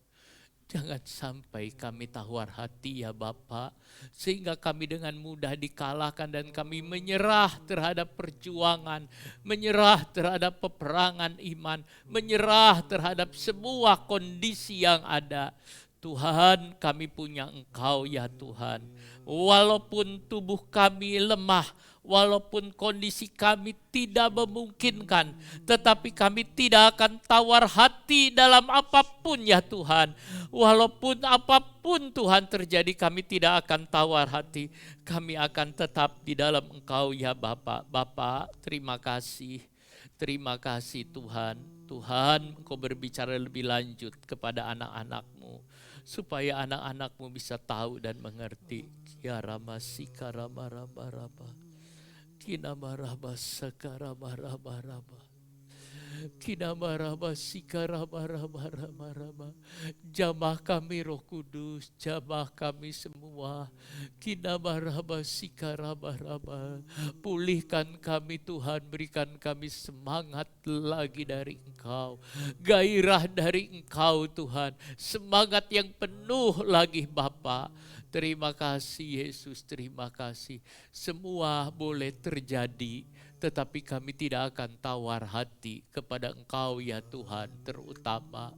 Jangan sampai kami tawar hati ya Bapa, sehingga kami dengan mudah dikalahkan dan kami menyerah terhadap perjuangan, menyerah terhadap peperangan iman, menyerah terhadap semua kondisi yang ada. Tuhan, kami punya Engkau ya Tuhan. Walaupun tubuh kami lemah, walaupun kondisi kami tidak memungkinkan, tetapi kami tidak akan tawar hati dalam apapun ya Tuhan. Walaupun apapun Tuhan terjadi, kami tidak akan tawar hati. Kami akan tetap di dalam Engkau ya Bapa. Bapa, terima kasih. Terima kasih Tuhan. Tuhan, Engkau berbicara lebih lanjut kepada anak-anak-Mu, supaya anak-anak-Mu bisa tahu dan mengerti. Ya Rama Sika Rama Rama Rama. Kinama Rama Saka Rama Rama Rama. Kinama Rama Sika Rama Rama Rama Rama. Jamah kami Roh Kudus, jamah kami semua. Kinama Rama Sika Rama Rama. Pulihkan kami Tuhan, berikan kami semangat lagi dari Engkau, gairah dari Engkau Tuhan, semangat yang penuh lagi Bapa. Terima kasih Yesus, terima kasih. Semua boleh terjadi, tetapi kami tidak akan tawar hati kepada Engkau ya Tuhan, terutama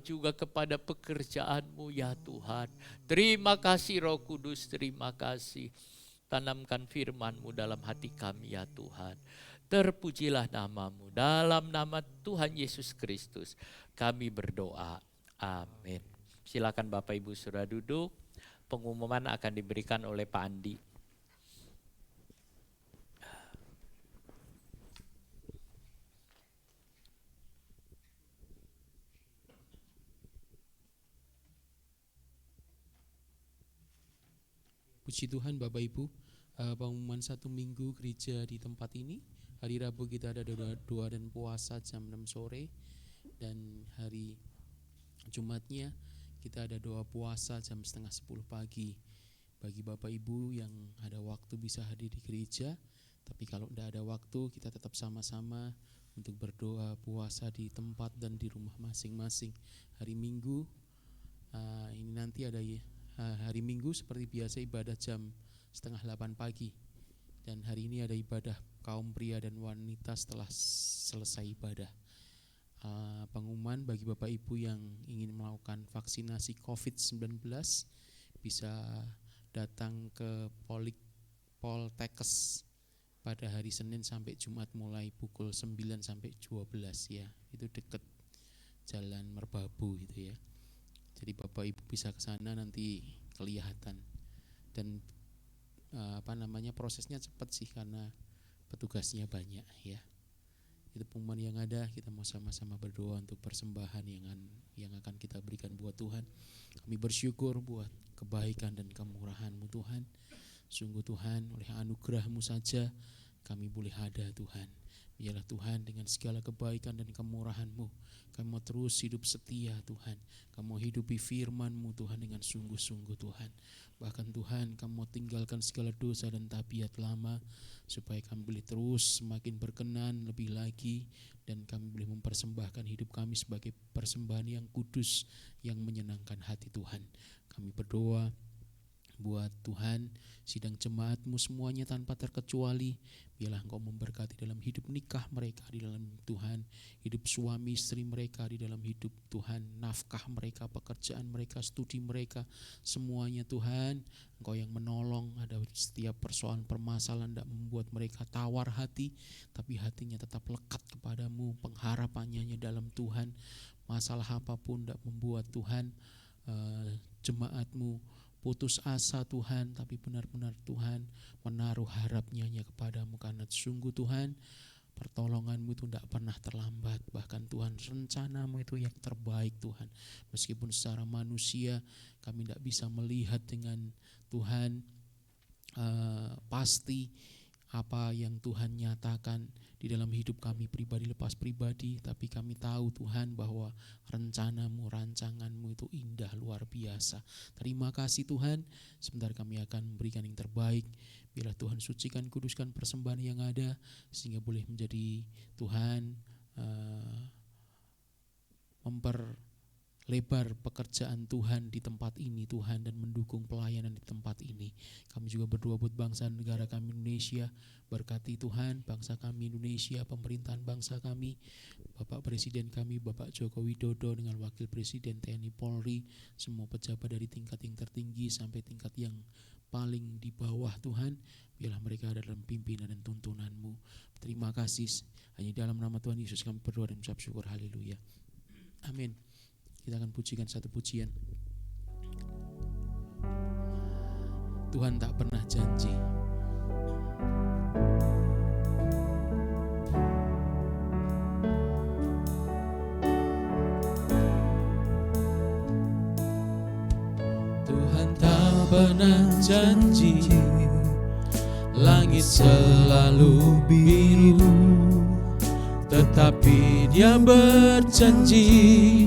juga kepada pekerjaan-Mu ya Tuhan. Terima kasih Roh Kudus, terima kasih. Tanamkan firman-Mu dalam hati kami ya Tuhan. Terpujilah nama-Mu, dalam nama Tuhan Yesus Kristus kami berdoa. Amin. Silakan Bapak Ibu Saudara duduk. Pengumuman akan diberikan oleh Pak Andi. Puji Tuhan Bapak Ibu, pengumuman 1 minggu gereja di tempat ini. Hari Rabu kita ada doa dan puasa jam 6 sore, dan hari Jumatnya kita ada doa puasa jam 9:30 pagi. Bagi Bapak Ibu yang ada waktu bisa hadir di gereja, tapi kalau tidak ada waktu kita tetap sama-sama untuk berdoa puasa di tempat dan di rumah masing-masing. Hari Minggu ini nanti ada hari Minggu seperti biasa ibadah jam 7:30 pagi, dan hari ini ada ibadah kaum pria dan wanita setelah selesai ibadah. Pengumuman bagi Bapak Ibu yang ingin melakukan vaksinasi COVID-19 bisa datang ke Poltekkes pada hari Senin sampai Jumat mulai pukul 9 sampai 12 ya. Itu dekat Jalan Merbabu gitu ya. Jadi Bapak Ibu bisa ke sana nanti kelihatan. Dan prosesnya cepat sih karena petugasnya banyak ya. Itu pengumuman yang ada, kita mau sama-sama berdoa untuk persembahan yang akan kita berikan buat Tuhan. Kami bersyukur buat kebaikan dan kemurahan-Mu Tuhan. Sungguh Tuhan, oleh anugerah-Mu saja kami boleh ada Tuhan. Biarlah Tuhan dengan segala kebaikan dan kemurahan-Mu, kami mau terus hidup setia Tuhan. Kami mau hidupi firman-Mu Tuhan dengan sungguh-sungguh Tuhan. Bahkan Tuhan, kami mau tinggalkan segala dosa dan tabiat lama, supaya kami boleh terus semakin berkenan lebih lagi, dan kami boleh mempersembahkan hidup kami sebagai persembahan yang kudus, yang menyenangkan hati Tuhan. Kami berdoa buat Tuhan, sidang jemaat-Mu semuanya tanpa terkecuali. Biarlah Engkau memberkati dalam hidup nikah mereka di dalam Tuhan, hidup suami istri mereka di dalam hidup Tuhan, nafkah mereka, pekerjaan mereka, studi mereka, semuanya Tuhan. Engkau yang menolong. Ada setiap persoalan permasalahan tidak membuat mereka tawar hati, tapi hatinya tetap lekat kepadamu, pengharapannya dalam Tuhan. Masalah apapun tidak membuat Tuhan jemaat-Mu putus asa Tuhan, tapi benar-benar Tuhan menaruh harapnya hanya kepadamu, karena sungguh Tuhan pertolongan-Mu itu tidak pernah terlambat. Bahkan Tuhan, rencana-Mu itu yang terbaik Tuhan. Meskipun secara manusia kami tidak bisa melihat dengan Tuhan pasti apa yang Tuhan nyatakan di dalam hidup kami pribadi lepas pribadi, tapi kami tahu Tuhan bahwa rencana-Mu, rancangan-Mu itu indah luar biasa. Terima kasih Tuhan, sebentar kami akan memberikan yang terbaik. Biarlah Tuhan sucikan, kuduskan persembahan yang ada, sehingga boleh menjadi Tuhan memperlebar pekerjaan Tuhan di tempat ini Tuhan, dan mendukung pelayanan di tempat ini. Kami juga berdoa buat bangsa dan negara kami Indonesia. Berkati Tuhan bangsa kami Indonesia, pemerintahan bangsa kami, Bapak Presiden kami Bapak Joko Widodo dengan Wakil Presiden TNI Polri, semua pejabat dari tingkat yang tertinggi sampai tingkat yang paling di bawah Tuhan. Biarlah mereka ada dalam pimpinan dan tuntunan-Mu. Terima kasih. Hanya dalam nama Tuhan Yesus kami berdoa dan mengucap syukur. Haleluya. Amin. Kita akan pujikan satu pujian. Tuhan tak pernah janji. Tuhan tak pernah janji, langit selalu biru, tetapi Dia berjanji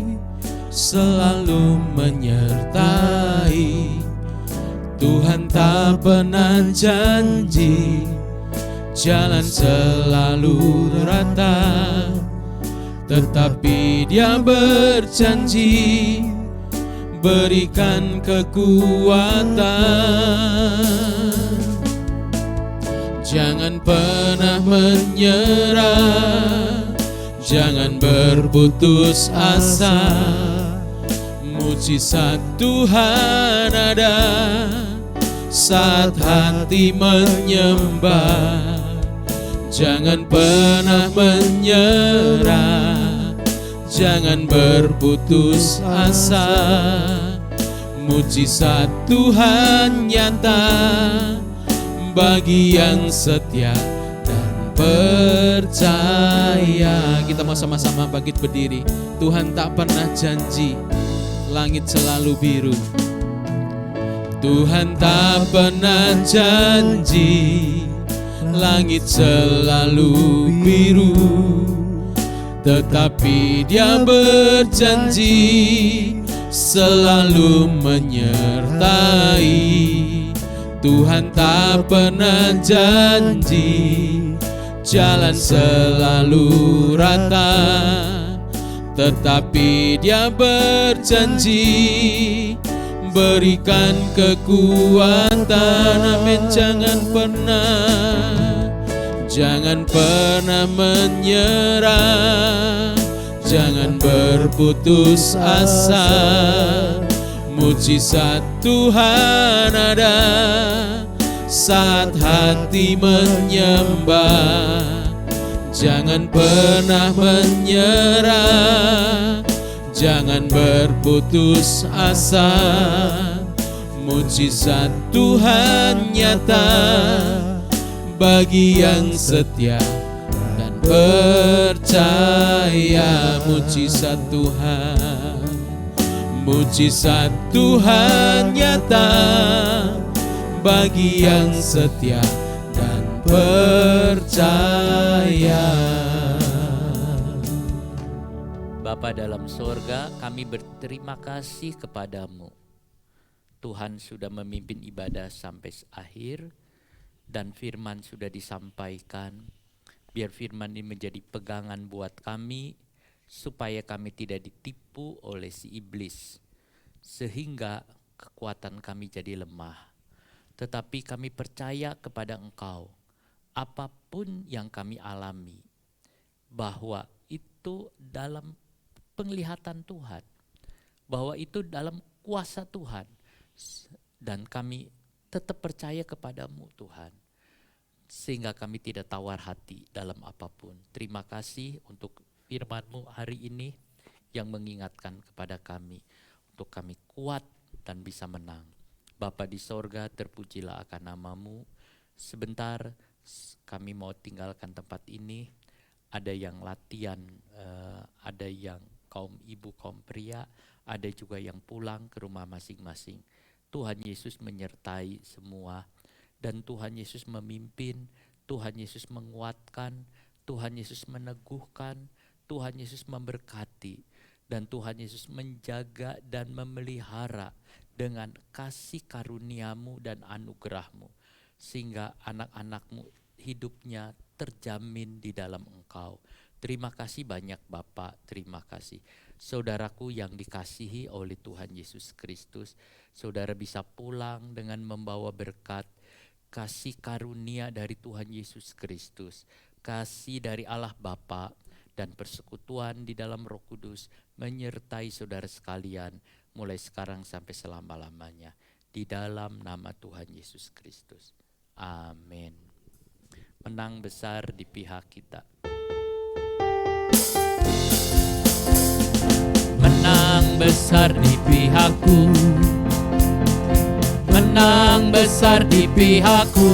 selalu menyertai. Tuhan tak pernah janji jalan selalu rata, tetapi Dia berjanji berikan kekuatan. Jangan pernah menyerah, jangan berputus asa. Mujizat Tuhan ada saat hati menyembah. Jangan pernah menyerah, jangan berputus asa. Mujizat Tuhan nyata bagi yang setia dan percaya. Kita mau sama-sama bangkit berdiri. Tuhan tak pernah janji langit selalu biru. Tuhan tak pernah janji langit selalu biru, tetapi Dia berjanji selalu menyertai. Tuhan tak pernah janji jalan selalu rata, tetapi Dia berjanji berikan kekuatan. Amin. Jangan pernah menyerah, jangan berputus asa. Mujizat Tuhan ada saat hati menyembah. Jangan pernah menyerah, jangan berputus asa. Mujizat Tuhan nyata bagi yang setia dan percaya. Mujizat Tuhan, mujizat Tuhan nyata bagi yang setia dan percaya. Bapa dalam sorga, kami berterima kasih kepadamu. Tuhan sudah memimpin ibadah sampai akhir dan firman sudah disampaikan. Biar firman ini menjadi pegangan buat kami, supaya kami tidak ditipu oleh si iblis, sehingga kekuatan kami jadi lemah. Tetapi kami percaya kepada Engkau, apapun yang kami alami, bahwa itu dalam penglihatan Tuhan, bahwa itu dalam kuasa Tuhan, dan kami tetap percaya kepadamu Tuhan, sehingga kami tidak tawar hati dalam apapun. Terima kasih untuk firman-Mu hari ini yang mengingatkan kepada kami untuk kami kuat dan bisa menang. Bapa di sorga, terpujilah akan nama-Mu. Sebentar kami mau tinggalkan tempat ini. Ada yang latihan, ada yang kaum ibu, kaum pria, ada juga yang pulang ke rumah masing-masing. Tuhan Yesus menyertai semua, dan Tuhan Yesus memimpin, Tuhan Yesus menguatkan, Tuhan Yesus meneguhkan, Tuhan Yesus memberkati, dan Tuhan Yesus menjaga dan memelihara dengan kasih karunia-Mu dan anugerah-Mu, sehingga anak-anak-Mu hidupnya terjamin di dalam Engkau. Terima kasih banyak Bapak, terima kasih. Saudaraku yang dikasihi oleh Tuhan Yesus Kristus, saudara bisa pulang dengan membawa berkat, kasih karunia dari Tuhan Yesus Kristus, kasih dari Allah Bapa, dan persekutuan di dalam Roh Kudus menyertai saudara sekalian mulai sekarang sampai selama-lamanya. Di dalam nama Tuhan Yesus Kristus. Amin. Menang besar di pihak kita. Menang besar di pihakku, menang besar di pihakku.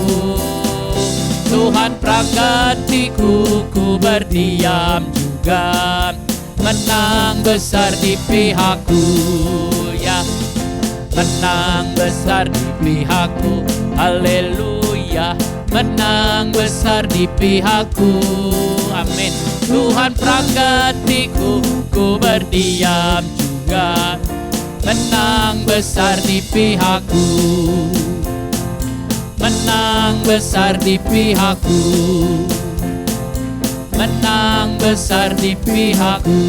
Tuhan pranggatiku, ku berdiam juga. Menang besar di pihakku, ya. Menang besar di pihakku, haleluya. Menang besar di pihakku, amin. Tuhan pranggatiku, ku berdiam juga. Menang besar di pihakku, menang besar di pihakku, menang besar di pihakku.